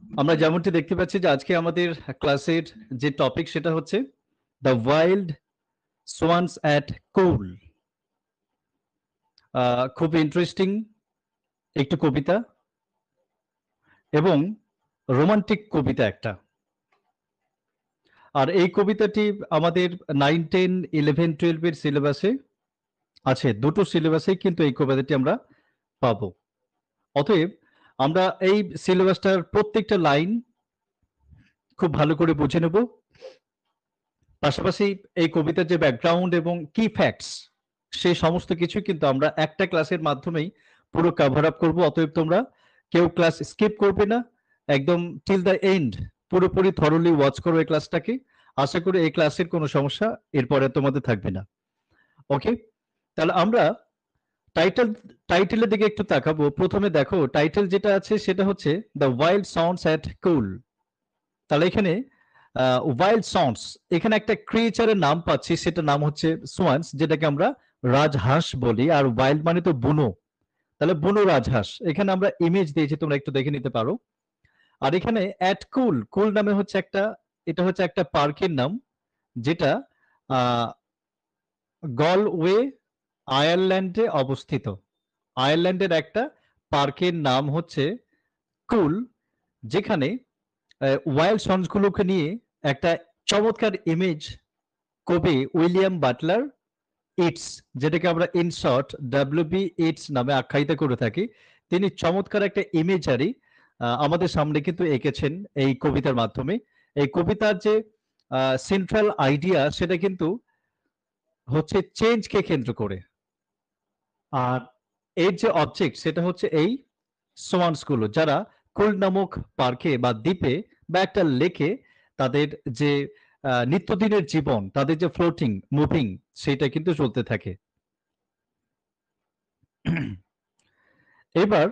আমরা যেমনটি দেখতে পাচ্ছি যে আজকে আমাদের ক্লাসের যে টপিক সেটা হচ্ছে দ্য ওয়াইল্ড সোয়ানস অ্যাট কুল। খুব ইন্টারেস্টিং একটু কবিতা এবং রোমান্টিক কবিতা একটা। আর এই কবিতাটি আমাদের 9, 10, 11, 12 এর সিলেবাসে আছে। দুটো সিলেবাসেই কিন্তু এই কবিতাটি আমরা পাবো। অতএব আমরা এই সিলেবাসটার প্রত্যেকটা লাইন খুব ভালো করে বুঝে নেব। পাশাপাশি এই কবিতার যে ব্যাকগ্রাউন্ড এবং কি ফ্যাক্টস সেই সমস্ত কিছু কিন্তু আমরা একটা ক্লাসের মাধ্যমেই পুরো কভার আপ করবো। অতএব তোমরা কেউ ক্লাস স্কিপ করবে না, একদম টিল দ্য এন্ড পুরোপুরি থরলি ওয়াচ করো এই ক্লাসটাকে। আশা করি এই ক্লাসের কোনো সমস্যা এরপরে তোমাদের থাকবে না। ওকে, তাহলে আমরা টাইটেলের দিকে একটু তাকাবো। প্রথমে দেখো টাইটেল যেটা আছে সেটা হচ্ছে দ্য ওয়াইল্ড সাউন্ডস অ্যাট কুল। তাহলে এখানে ওয়াইল্ড সাউন্ডস, এখানে একটা ক্রিয়েচারের নাম পাচ্ছি, সেটা নাম হচ্ছে সোয়ান্স, যেটাকে আমরা রাজহাঁস বলি। আর ওয়াইল্ড মানে তো বুনো, তাহলে বুনো রাজহাঁস। এখানে আমরা ইমেজ দিয়েছি, তোমরা একটু দেখে নিতে পারো। আর এখানে অ্যাট কুল, কুল নামে হচ্ছে একটা, এটা হচ্ছে একটা পার্কের নাম, যেটা গলওয়ে আয়ারল্যান্ডে অবস্থিত। আয়ারল্যান্ডের একটা পার্কের নাম হচ্ছে কুল, যেখানে ওয়াইল্ড সন্সগুলোকে নিয়ে একটা চমৎকার ইমেজ কবি উইলিয়াম বাটলার ইটস, যেটাকে আমরা ইন শর্ট ডব্লিউবি ইটস নামে আখ্যায়িত করে থাকি, তিনি চমৎকার একটা ইমেজারি আমাদের সামনে কিন্তু এঁকেছেন এই কবিতার মাধ্যমে। এই কবিতার যে সেন্ট্রাল আইডিয়া সেটা কিন্তু হচ্ছে চেঞ্জকে কেন্দ্র করে, আর এর যে অবজেক্ট সেটা হচ্ছে এই সোয়ান্স গুলো, যারা কুল নামক পার্কে বা দ্বীপে বা একটা লেকে তাদের যে নিত্যদিনের জীবন, তাদের যে ফ্লোটিং মুভিং সেটা কিন্তু চলতে থাকে। এবার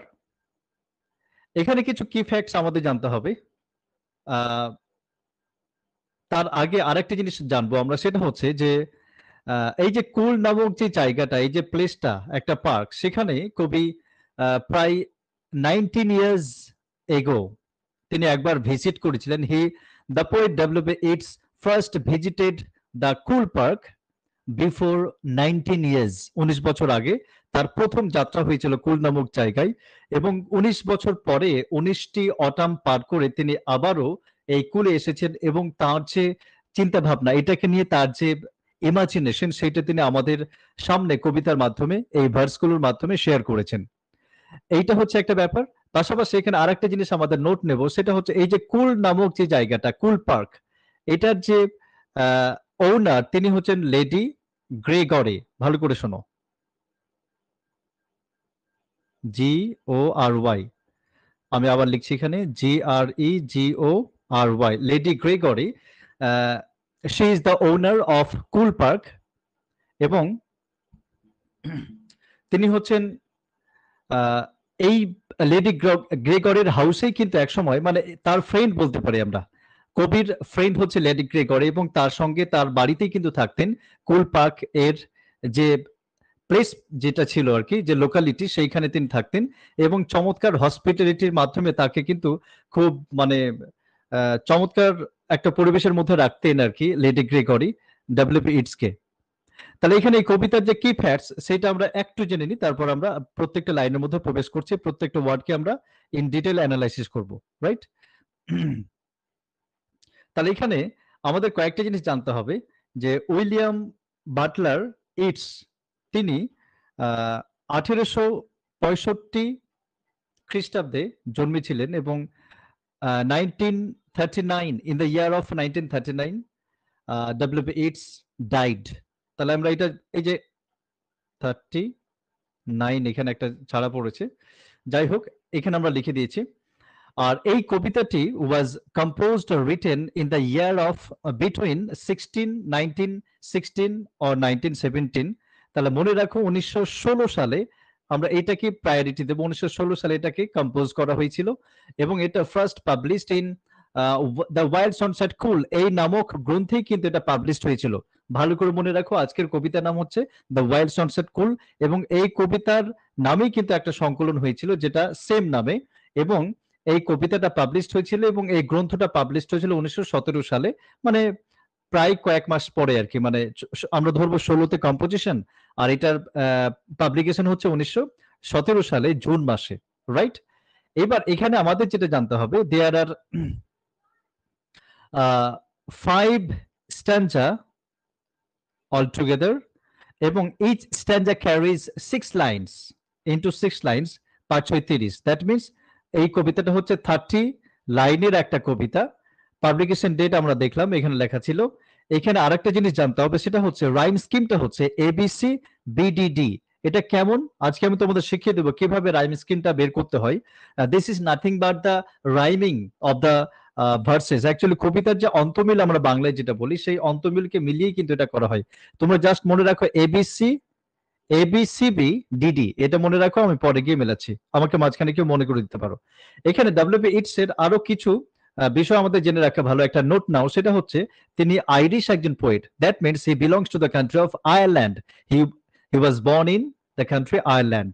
এখানে কিছু কি ফ্যাক্টস আমাদের জানতে হবে। আহ, তার আগে আরেকটা জিনিস জানবো আমরা, সেটা হচ্ছে যে এই যে কুল নামক যে জায়গাটা, এই যে প্লেসটা একটা পার্ক, সেখানে কবি প্রায় 19 years এগো তিনি একবার ভিজিট করেছিলেন। The poet W its first visited the cool park before 19 years, 19 বছর আগে তার প্রথম যাত্রা হয়েছিল কুল নামক জায়গায়। এবং 19 বছর পরে 19টি অটাম পার করে তিনি আবারও এই কুলে এসেছেন, এবং তার যে চিন্তা ভাবনা এটাকে নিয়ে, তার যে ইমাজিনেশন, সেটা তিনি আমাদের সামনে কবিতার মাধ্যমে এই ভার্সগুলোর মাধ্যমে শেয়ার করেছেন। এইটা হচ্ছে একটা ব্যাপার। পাশাপাশি এখানে আরেকটা জিনিস আমাদের নোট নেব, সেটা হচ্ছে এই যে কুল নামক যে জায়গাটা, কুল পার্ক, এটার যে ওনার তিনি হচ্ছেন লেডি গ্রেগরি। ভালো করে শোনো, GORY, আমি আবার লিখছি এখানে GREGORY, lady Gregory. She is the owner of cool park, এবং তিনি হচ্ছেন এই লেডি গ্রেগরের হাউসেই কিন্তু একসময়, মানে তার ফ্রেন্ড বলতে পারি আমরা, কবির ফ্রেন্ড হচ্ছে লেডি গ্রেগরি, এবং তার সঙ্গে তার বাড়িতেই কিন্তু থাকতেন। কুল পার্ক এর যে প্লেস যেটা ছিল আর কি, যে লোকালিটি, সেইখানে তিনি থাকতেন, এবং চমৎকার হসপিটালিটির মাধ্যমে তাকে কিন্তু খুব মানে চমৎকার একটা পরিবেশের মধ্যে রাখতেন আর কি লেডি গ্রেগরি ডব্লিউপি ইটসকে। তাহলে এখানে এই কবিতার যে কি ফ্যাক্টস সেটা আমরা একটু জেনে নিই, তারপর আমরা প্রত্যেকটা লাইনের মধ্যে প্রবেশ করছি, প্রত্যেকটা ওয়ার্ডকে আমরা ইন ডিটেল অ্যানালাইসিস করব, রাইট? তাহলে এখানে আমাদের কয়েকটা জিনিস জানতে হবে, যে উইলিয়াম বাটলার ইটস তিনি 1865 খ্রিস্টাব্দে জন্মেছিলেন, এবং 1939, in the year of 1939 WB it's died. তাহলে আমরা এটা, এই যে 39 এখানে একটা ছাড়া পড়েছে, যাই হোক এখানে আমরা লিখে দিয়েছি। আর এই কবিতাটি was composed written in the year of between 1916 or 1917। তাহলে মনে রাখো 1916 সালে আমরা এটাকে প্রায়োরিটি দেবো, 1916 সালে এটাকে কম্পোজ করা হয়েছিল, এবং এটা first published in the wild swans at Coole এই নামক গ্রন্থেই কিন্তু এটা পাবলিশড হয়েছিল। ভালো করে মনে রাখো, আজকের কবিতার নাম হচ্ছে দ্য ওয়াইল্ড সানসেট কুল, এবং এই কবিতার নামেই কিন্তু একটা সংকলন হয়েছিল যেটা সেম নামে, এবং এই কবিতাটা পাবলিশড হয়েছিল এবং এই গ্রন্থটা পাবলিশড হয়েছিল 1917 সালে, মানে প্রায় কয়েক মাস পরে আর কি, মানে আমরা ধরবো 16তে কম্পোজিশন আর এটার পাবলিকেশন হচ্ছে 1917 সালে জুন মাসে, রাইট? এবার এখানে আমাদের যেটা জানতে হবে, there are 5 stanza all together, এবং each stanza carries 6 lines into 6 lines, 5 6 30, that means এই কবিতাটা হচ্ছে 30 লাইনের একটা কবিতা। পাবলিকেশন ডেট আমরা দেখলাম এখানে লেখা ছিল। এখানে আরেকটা জিনিস জানতে হবে, সেটা হচ্ছে রাইম স্কিমটা হচ্ছে এবিসি বিডিডি। এটা কেমন আজকে আমি তোমাদের শিখিয়ে দেবো কিভাবে রাইম স্কিমটা বের করতে হয়। This is nothing but the rhyming of the versus. Actually কবিতার যে অন্তমিল আমরা বাংলায় যেটা বলি, সেই অন্তমিলকে মিলিয়েই কিন্তু এটা করা হয়। তোমরা জাস্ট মনে রাখো এবিসি এবিসিবি ডিডি, এটা মনে রাখো, আমি পরে গিয়ে মেলাচ্ছি, আমাকে মাঝখানে কেউ মনে করে দিতে পারো। এখানে ডব্লিউবি ইটস এর আরো কিছু বিষয় আমাদের জেনে রাখা ভালো, একটা নোট নাও, সেটা হচ্ছে তিনি আইরিশ একজন poet, that means he belongs to the country of Ireland. He he was born in the country Ireland.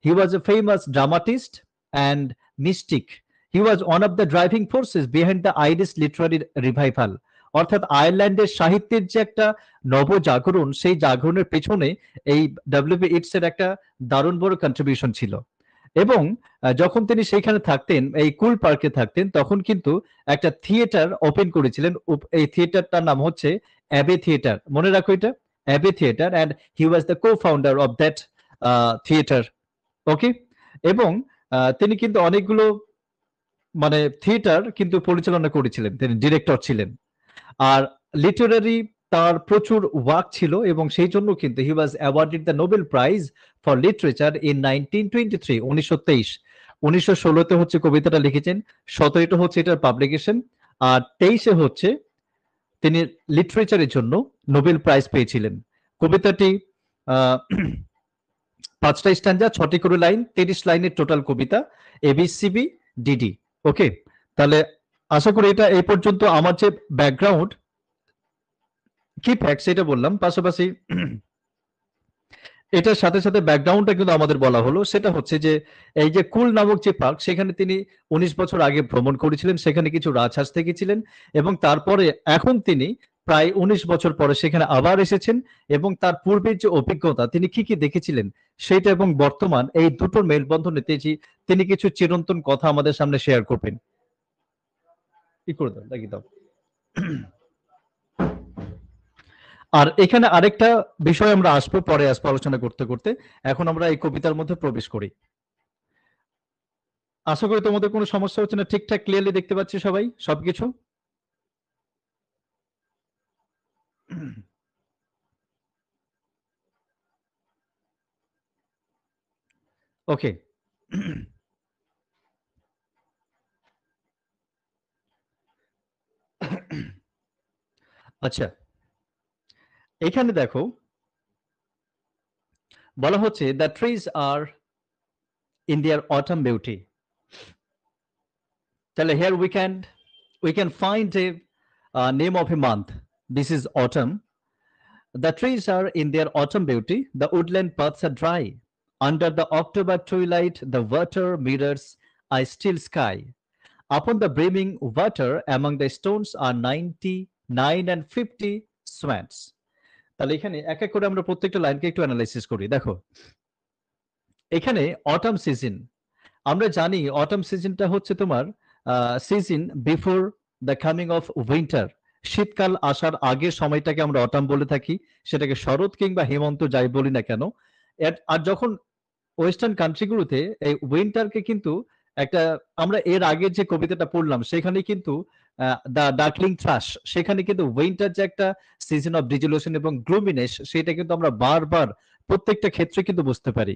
He was a famous dramatist and mystic. He was one of the driving forces behind the Irish Literary revival. অর্থাৎ আয়ারল্যান্ডের সাহিত্যের যে একটা নবজাগরণ, সেই জাগরণের পেছনে এই WB it's এর একটা দারুণ বড় কন্ট্রিবিউশন ছিল। এবং যখন তিনি সেইখানে থাকতেন, এই কুল পার্কে থাকতেন, তখন কিন্তু একটা থিয়েটার ওপেন করেছিলেন। এই থিয়েটারটার নাম হচ্ছে অ্যাবে থিয়েটার, মনে রাখো এটা, Abbey theatre, and he was the co founder of that theatre. Okay. এবং তিনি কিন্তু অনেকগুলো মানে থিয়েটার কিন্তু পরিচালনা করেছিলেন, তিনি ডিরেক্টর ছিলেন। আর লিটারারি তার প্রচুর ওয়ার্ক ছিল, এবং সেই জন্য কিন্তু he was awarded the Nobel prize for literature in 1923, 1923। 1916তে হচ্ছে কবিতাটা লিখেছেন, 17টা হচ্ছে এটার পাবলিকেশন, আর 23-এ হচ্ছে তিনি লিটারেচারের জন্য নোবেল প্রাইজ পেয়েছিলেন। কবিতাটি 5টা স্ট্যান্জা, 6টি করে লাইন, 30 লাইনের টোটাল কবিতা, এবিসিবি ডিডি। ওকে, তাহলে আশা করি এটা এই পর্যন্ত আমার যে ব্যাকগ্রাউন্ড কি ফ্যাক্ট সেটা বললাম, পাশাপাশি এটার সাথে সাথে ব্যাকগ্রাউন্ডটা কিন্তু আমাদের বলা হলো। সেটা হচ্ছে যে এই যে কুল নামক যে পার্ক, সেখানে তিনি 19 বছর আগে ভ্রমণ করেছিলেন, সেখানে কিছু রাজহাঁস দেখেছিলেন, এবং তারপরে এখন তিনি প্রায় 19 বছর পরে সেখানে আবার এসেছেন, এবং তার পূর্বের যে অভিজ্ঞতা তিনি কি কি দেখেছিলেন সেটা এবং বর্তমান এই দুটোর মেলবন্ধনে তিনি কিছু চিরন্তন কথা আমাদের সামনে শেয়ার করবেন। কি করে দাও, লাগিয়ে দাও। আর এখানে আরেকটা বিষয় আমরা আসবো, পরে আসবো আলোচনা করতে করতে। এখন আমরা এই কবিতার মধ্যে প্রবেশ করি। আশা করি তোমাদের কোনো সমস্যা হচ্ছে না, ঠিকঠাক ক্লিয়ারলি দেখতে পাচ্ছি সবাই সবকিছু। ওকে। আচ্ছা, এখানে দেখো বলা হচ্ছে the trees are in their autumn beauty. তাহলে here we can find a name of a month. This is autumn. The trees are in their autumn beauty. The woodland paths are dry. Under the October twilight, the water mirrors a still sky. Upon the brimming water, among the stones are 99 and 50 swans. তাহলে এখানে এক এক করে আমরা প্রত্যেকটা লাইনকে একটু analysis করি। দেখো এখানে অটাম সিজন, আমরা জানি অটাম সিজনটা হচ্ছে তোমার season before the coming of winter. শীতকাল আসার আগের সময়টাকে আমরা অটাম বলে থাকি, সেটাকে শরৎ কিংবা হেমন্ত যাই বলি না কেন। আর যখন ওয়েস্টার্ন কান্ট্রিগুলোতে এই উইন্টারকে কিন্তু একটা, আমরা এর আগে যে কবিতাটা পড়লাম সেখানে কিন্তু দ্য ডার্কলিং থ্রাশ, সেখানে কিন্তু উইন্টার যে একটা সিজন অফ ডিজলিউশন এবং গ্লুমিনেস, সেটা কিন্তু আমরা বারবার প্রত্যেকটা ক্ষেত্রে কিন্তু বুঝতে পারি।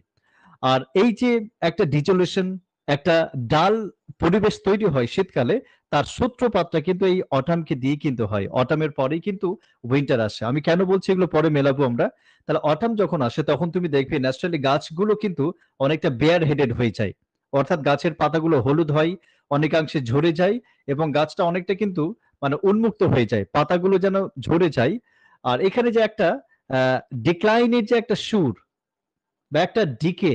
আর এই যে একটা ডিজলিউশন, একটা ডাল পরিবেশ তৈরি হয় শীতকালে, তার সূত্রপাতটা কিন্তু এই অটামকে দিয়ে কিন্তু হয়। অটামের পরেই কিন্তু উইন্টার আসে। আমি কেন বলছি এগুলো পরে মেলাবো আমরা। তাহলে অটাম যখন আসে তখন তুমি দেখবে ন্যাচারালি গাছগুলো কিন্তু অনেকটা বেয়ার হেডেড হয়ে যায়, অর্থাৎ গাছের পাতাগুলো হলুদ হয়, অনেকাংশে ঝরে যায়, এবং গাছটা অনেকটা কিন্তু মানে উন্মুক্ত হয়ে যায়, পাতাগুলো যেন ঝরে যায়। আর এখানে যে একটা ডিক্লাইনের যে একটা সুর বা একটা ডিকে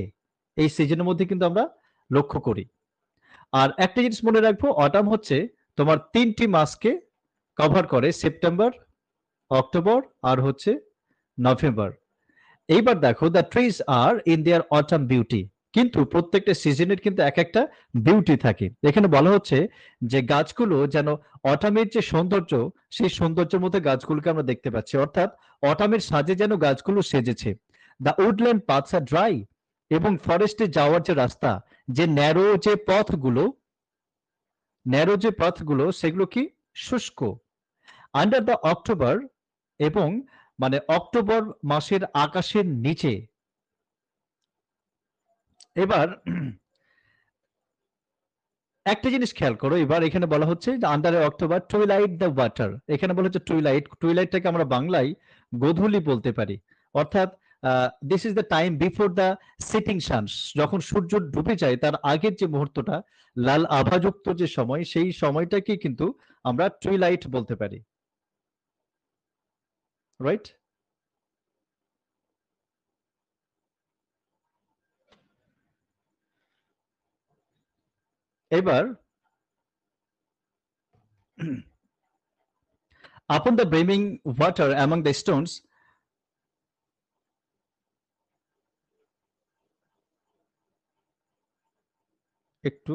এই সিজনের মধ্যে কিন্তু আমরা লক্ষ্য করি। আর একটা জিনিস মনে রাখবো, অটাম হচ্ছে তোমার 3টি মাসকে কভার করে, সেপ্টেম্বর, অক্টোবর আর হচ্ছে নভেম্বর। এইবার দেখো, the trees are in their autumn beauty, কিন্তু প্রত্যেকটা সিজনের কিন্তু এক একটা বিউটি থাকে। এখানে বলা হচ্ছে যে গাছগুলো যেন অটামের যে সৌন্দর্য, সেই সৌন্দর্যের মধ্যে গাছগুলোকে আমরা দেখতে পাচ্ছি, অর্থাৎ অটামের সাজে যেন গাছগুলো সেজেছে। The woodland paths are dry, এবং ফরেস্টে যাওয়ার যে রাস্তা, যে ন্যারো যে পথগুলো সেগুলো কি শুষ্ক। আন্ডার দ্য অক্টোবর, এবং মানে অক্টোবর মাসের আকাশের নিচে। এবার একটা জিনিস খেয়াল করো, এবার এখানে বলা হচ্ছে যে under October twilight the water, এখানে বলা হচ্ছে টুইলাইটটাকে আমরা বাংলায় গোধূলি বলতে পারি, অর্থাৎ this is the time before the setting suns, যখন সূর্য ডুবে যায় তার আগের যে মুহূর্তটা, লাল আভাযুক্ত যে সময়, সেই সময়টাকে কিন্তু আমরা টুইলাইট বলতে পারি, রাইট? এবার upon the brimming water among the stones, একটু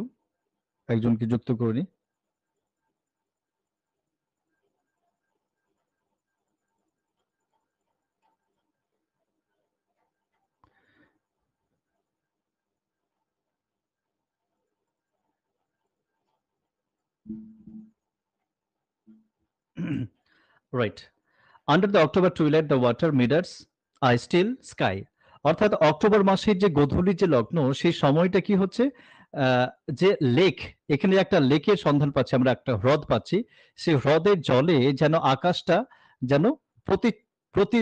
একজনকে যুক্ত করে নি। Right, under the October twilight the water mirrors I still sky, অর্থাৎ অক্টোবর মাসের যে গোধূলির যে লগ্ন, সেই সময়টা কি হচ্ছে, আহ, যে লেক, এখানে একটা লেকের সন্ধান পাচ্ছি আমরা, একটা হ্রদ পাচ্ছি, সেই হ্রদের জলে যেন আকাশটা যেন প্রতি প্রতি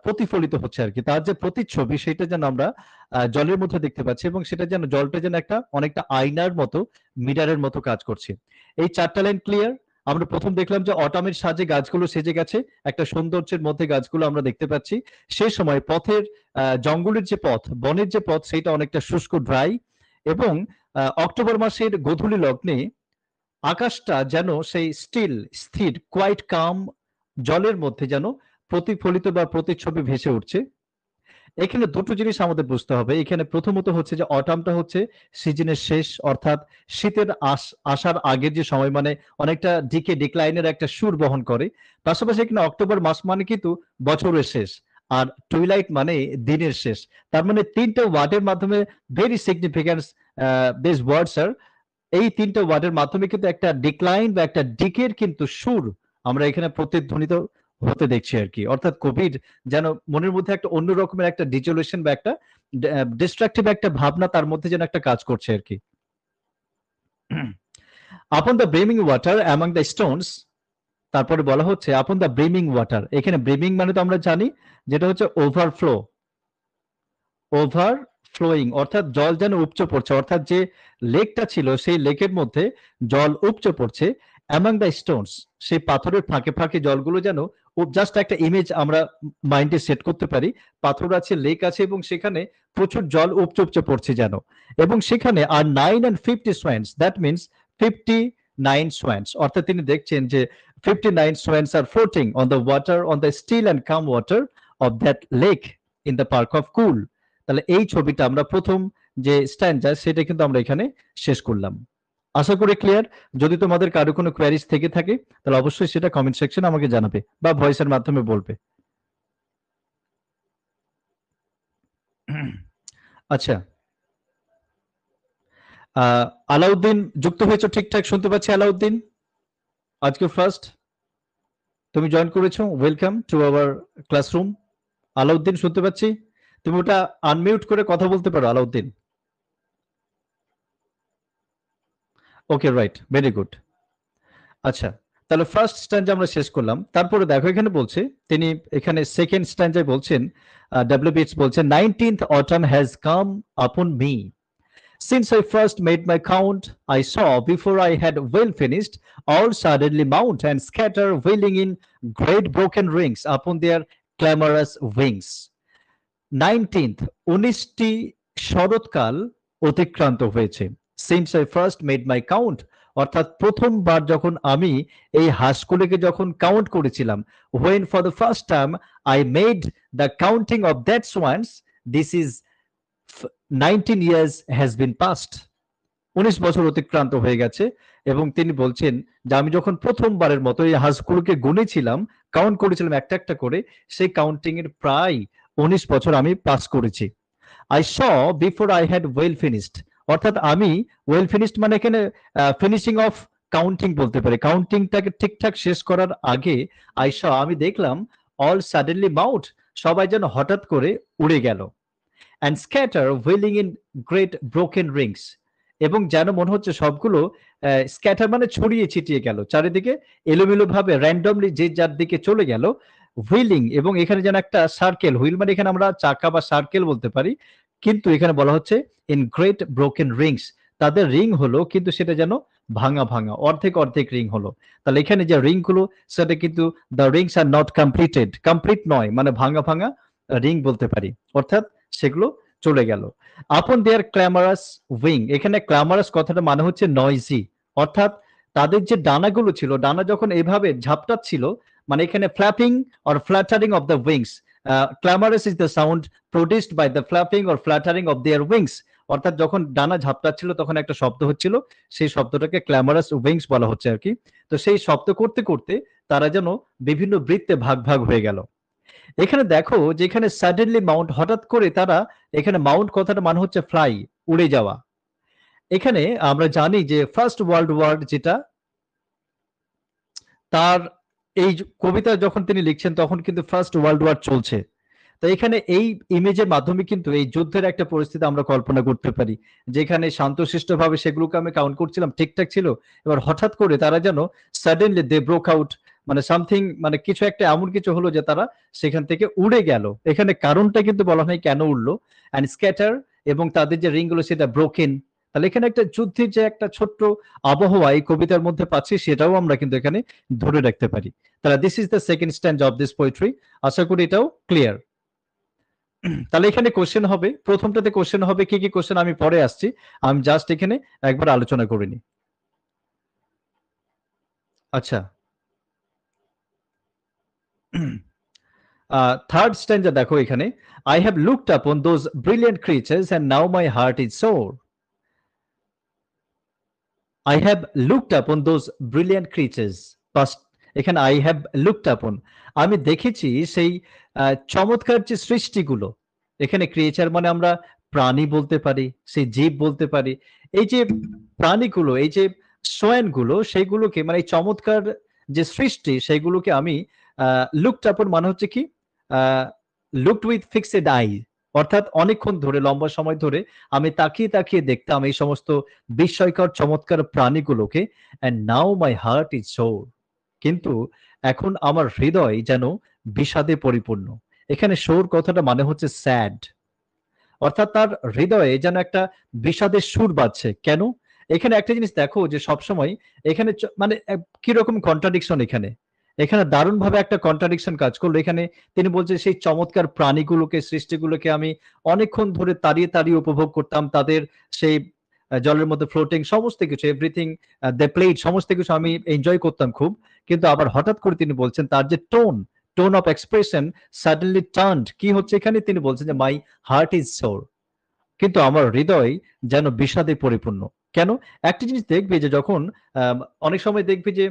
প্রতিফলিত হচ্ছে আর কি, তার যে প্রতিচ্ছবি সেটা যেন আমরা জলের মধ্যে দেখতে পাচ্ছি, এবং সেটা যেন জলটা যেন একটা অনেকটা আয়নার মতো, মিরারের মতো কাজ করছে। এই 4টা লাইন ক্লিয়ার? আমরা প্রথম দেখলাম যে অটামের সাজে গাছগুলো সেজে গেছে, একটা সৌন্দর্যের মধ্যে গাছগুলো আমরা দেখতে পাচ্ছি। সেই সময় পথের জঙ্গলের যে পথ, বনের যে পথ, সেটা অনেকটা শুষ্ক, ড্রাই, এবং অক্টোবর মাসের গোধূলি লগ্নে আকাশটা যেন সেই স্থির, কোয়াইট কাম, জলের মধ্যে যেন প্রতিফলিত বা প্রতিচ্ছবি ভেসে উঠছে। এখানে দুটো জিনিস আমাদের বুঝতে হবে। এখানে প্রথমত হচ্ছে যে অটামটা হচ্ছে সিজনের শেষ, অর্থাৎ শীতের আসার আগের যে সময়, মানে অনেকটা ডিক্লাইনের একটা সুর বহন করে। পাশাপাশি এখানে অক্টোবর মাস মানে কিন্তু বছরের শেষ, আর টুইলাইট মানে দিনের শেষ। তার মানে 3টে ওয়ার্ডের মাধ্যমে, ভেরি সিগনিফিক্যান্স দিস ওয়ার্ডস আর, এই 3টে ওয়ার্ডের মাধ্যমে কিন্তু একটা ডিক্লাইন বা একটা ডিকের কিন্তু সুর আমরা এখানে প্রতিধ্বনিত হতে দেখছি আর কি। অর্থাৎ কোভিড যেন মনের মধ্যে একটা অন্য রকমের একটা ডিজলিউশন বা একটা ডিস্ট্রাকটিভ একটা ভাবনা তার মধ্যে যেন একটা কাজ করছে আর কি। Upon the brimming water among the Stones, তারপরে বলা হচ্ছে আপন দ্য ব্রিমিং ওয়াটার, এখানে ব্রিমিং মানে তো আমরা জানি যেটা হচ্ছে ওভারফ্লোয়িং, অর্থাৎ জল যেন উপচে পড়ছে, অর্থাৎ যে লেকটা ছিল সেই লেকের মধ্যে জল উপচে পড়ছে। অ্যামং দ্য স্টোনস, সেই পাথরের ফাঁকে ফাঁকে জলগুলো যেন, জাস্ট একটা ইমেজ আমরা মাইন্ডে সেট করতে পারি, পাথর আছে, লেক আছে, এবং সেখানে প্রচুর জল উপচে উপচে পড়ছে যেন, এবং সেখানে are 9 and 50 swans, that means 59 swans, অর্থাৎ তিনি দেখছেন যে 59 swans are floating on the water, on the still and calm water of that lake in the park of Coole. তাহলে এই ছবিটা আমরা প্রথম যে স্ট্যান্ডা, সেটা কিন্তু আমরা এখানে শেষ করলাম। আশা করি ক্লিয়ার। যদি তোমাদের কারো কোনো কোয়ারিজ থেকে থাকে তাহলে অবশ্যই সেটা কমেন্ট সেকশনে আমাকে জানাবে বা ভয়েসের মাধ্যমে বলবে। আচ্ছা, আলাউদ্দিন যুক্ত হয়েছে, ঠিকঠাক শুনতে পাচ্ছি। আলাউদ্দিন আজকে ফার্স্ট তুমি জয়েন করেছো, welcome to our classroom. Alauddin শুনতে পাচ্ছি, তুমি ওটা আনমিউট করে কথা বলতে পারো আলাউদ্দিন। ওকে, রাইট, ভেরি গুড। আচ্ছা, তাহলে ফার্স্ট স্ট্যান্ডে আমরা শেষ করলাম। তারপরে দেখো এখানে বলছে, তিনি এখানে সেকেন্ড স্ট্যান্ডে বলছেন, ডব্লিউবিএইচ বলছেন, 19th autumn has come upon me. Since I first made my count, I saw before I had well finished all suddenly mount and scatter, wheeling in great broken rings upon their clamorous wings. 19th, 19টি শরৎকাল অতিক্রান্ত হয়েছে। Since I first made my count, অর্থাৎ প্রথমবার যখন আমি এই হাঁসগুলোকে যখন count করেছিলাম, when for the first time I made the counting of that swans, this is 19 years has been passed. 19 বছর অতিক্রান্ত হয়ে গেছে। এবং তিনি বলছেন যে আমি যখন প্রথমবারের মতো এই হাঁসগুলোকে গুনেছিলাম, কাউন্ট করেছিলাম একটা একটা করে, সেই কাউন্টিং এর প্রায় 19 বছর আমি পাস করেছি। I saw before I had well finished, অর্থাৎ আমি ওয়েল ফিনিশড মানে এখানে ফিনিশিং অফ কাউন্টিং বলতে পারি, কাউন্টিংটাকে ঠিকঠাক শেষ করার আগে আই স আমি দেখলাম অল সাডেনলি মাউট, সবাই যেন হঠাৎ করে উড়ে গেল, and scatter wheeling in great broken Rings, এবং যেন মনে হচ্ছে সবগুলো স্ক্যাটার মানে ছড়িয়ে ছিটিয়ে গেল চারিদিকে, এলোমেলো ভাবে র্যান্ডমলি যে যার দিকে চলে গেল। হুইলিং, এবং এখানে যেন একটা সার্কেল, হুইল মানে এখানে আমরা চাকা বা সার্কেল বলতে পারি, কিন্তু এখানে বলা হচ্ছে ইন গ্রেট ব্রোকেন রিংস, তাদের রিং হলো কিন্তু সেটা যেন ভাঙা ভাঙা, অর্ধেক অর্ধেক রিং হলো। তাহলে এখানে যে রিং গুলো সেটা কিন্তু the Rings are not completed, complete নয়, মানে ভাঙা ভাঙা রিং বলতে পারি, অর্থাৎ সেগুলো চলে গেল। আপন দেয়ার ক্ল্যামারাস উইং, এখানে ক্ল্যামারাস কথাটা মানে হচ্ছে নয়জি, অর্থাৎ তাদের যে ডানাগুলো ছিল, ডানা যখন এভাবে ঝাপটাচ্ছিল, মানে এখানে flapping or fluttering of the wings, clamorous is the sound produced by the flapping or fluttering of their wings, অর্থাৎ যখন ডানা ঝাপটাচ্ছিল তখন একটা শব্দ হচ্ছিল, সেই শব্দটাকে ক্ল্যামারাস উইংস বলা হচ্ছে আর কি। তো সেই শব্দ করতে করতে তারা যেন বিভিন্ন বৃত্তে ভাগ ভাগ হয়ে গেল। এখানে দেখো যে এখানে সাডেনলি মাউন্ট, হঠাৎ করে তারা, এখানে মাউন্ট কথাটা মানে হচ্ছে ফ্লাই, উড়ে যাওয়া। এখানে আমরা জানি যে ফার্স্ট ওয়ার্ল্ড ওয়ার যেটা, তার এই কবিতা যখন তিনি লিখছেন তখন কিন্তু ফার্স্ট ওয়ার্ল্ড ওয়ার চলছে। তো এখানে এই ইমেজের মাধ্যমে কিন্তু এই যুদ্ধের একটা পরিস্থিতি আমরা কল্পনা করতে পারি, যেখানে শান্তশিষ্ট ভাবে সেগুলোকে আমি কাউন্ট করছিলাম, ঠিকঠাক ছিল, এবার হঠাৎ করে তারা যেন সাডেনলি দে ব্রোক আউট, মানে সামথিং, মানে কিছু একটা এমন কিছু হলো যে তারা সেখান থেকে উড়ে গেল। এখানে কারণটা কিন্তু বলা হয় কেন উড়লো, অ্যান্ড স্ক্যাটার, এবং তাদের যে রিং গুলো সেটা ব্রোকেন। তাহলে এখানে একটা যুদ্ধের যে একটা ছোট্ট আবহাওয়া এই কবিতার মধ্যে পাচ্ছি, সেটাও আমরা কিন্তু এখানে ধরে রাখতে পারি। তাহলে this is the second stand of this poetry. আশা করি এটাও ক্লিয়ার। তাহলে এখানে কোশ্চেন হবে, প্রথমটাতে কোশ্চেন হবে, কি কি কোশ্চেন আমি পরে আসছি, আমি জাস্ট এখানে একবার আলোচনা করে নি। আচ্ছা, থার্ড স্ট্যান্ডার দেখো এখানে, I have looked upon those brilliant creatures and now my heart is sore. I have looked upon those brilliant creatures. Past, এখানে I have looked upon, আমি দেখেছি সেই চমৎকার যে সৃষ্টিগুলো, এখানে ক্রিয়েচার মানে আমরা প্রাণী বলতে পারি, সেই জীব বলতে পারি, এই যে প্রাণীগুলো, এই যে সোয়ানগুলো, সেইগুলোকে মানে এই চমৎকার যে সৃষ্টি সেইগুলোকে আমি লুকড আপন মানে হচ্ছে কি, লুকড উইথ ফিক্সড আই, অর্থাৎ অনেকক্ষণ ধরে, লম্বা সময় ধরে আমি তাকিয়ে তাকিয়ে দেখতাম এই সমস্ত বিস্ময়কর চমৎকার প্রাণীগুলোকে। And now my heart is sore, কিন্তু এখন আমার হৃদয় যেন বিষাদে পরিপূর্ণ। এখানে সোর কথাটা মানে হচ্ছে স্যাড, অর্থাৎ তার হৃদয়ে যেন একটা বিষাদের সুর বাজছে। কেন? এখানে একটা জিনিস দেখো যে সবসময় এখানে মানে কিরকম কন্ট্রাডিকশন, এখানে এখানে দারুণ ভাবে একটা কন্ট্রাডিকশন কাজ করলো। এখানে তিনি বলছে সেই চমৎকার প্রাণীগুলোকে, সৃষ্টিগুলোকে আমি অনেকক্ষণ ধরে তাড়িয়ে তাড়িয়ে উপভোগ করতাম, তাদের সেই জলের মধ্যে ফ্লোটিং সমস্ত কিছু, এভরিথিং দে প্লেড, সমস্ত কিছু আমি এনজয় করতাম খুব। কিন্তু আবার হঠাৎ করে তিনি বলছেন তার যে tone, tone of expression suddenly turned, কি হচ্ছে এখানে, তিনি বলছেন যে মাই হার্ট ইজ সোর, কিন্তু আমার হৃদয় যেন বিষাদে পরিপূর্ণ। কেন? একটা জিনিস দেখবে যে যখন অনেক সময় দেখবে যে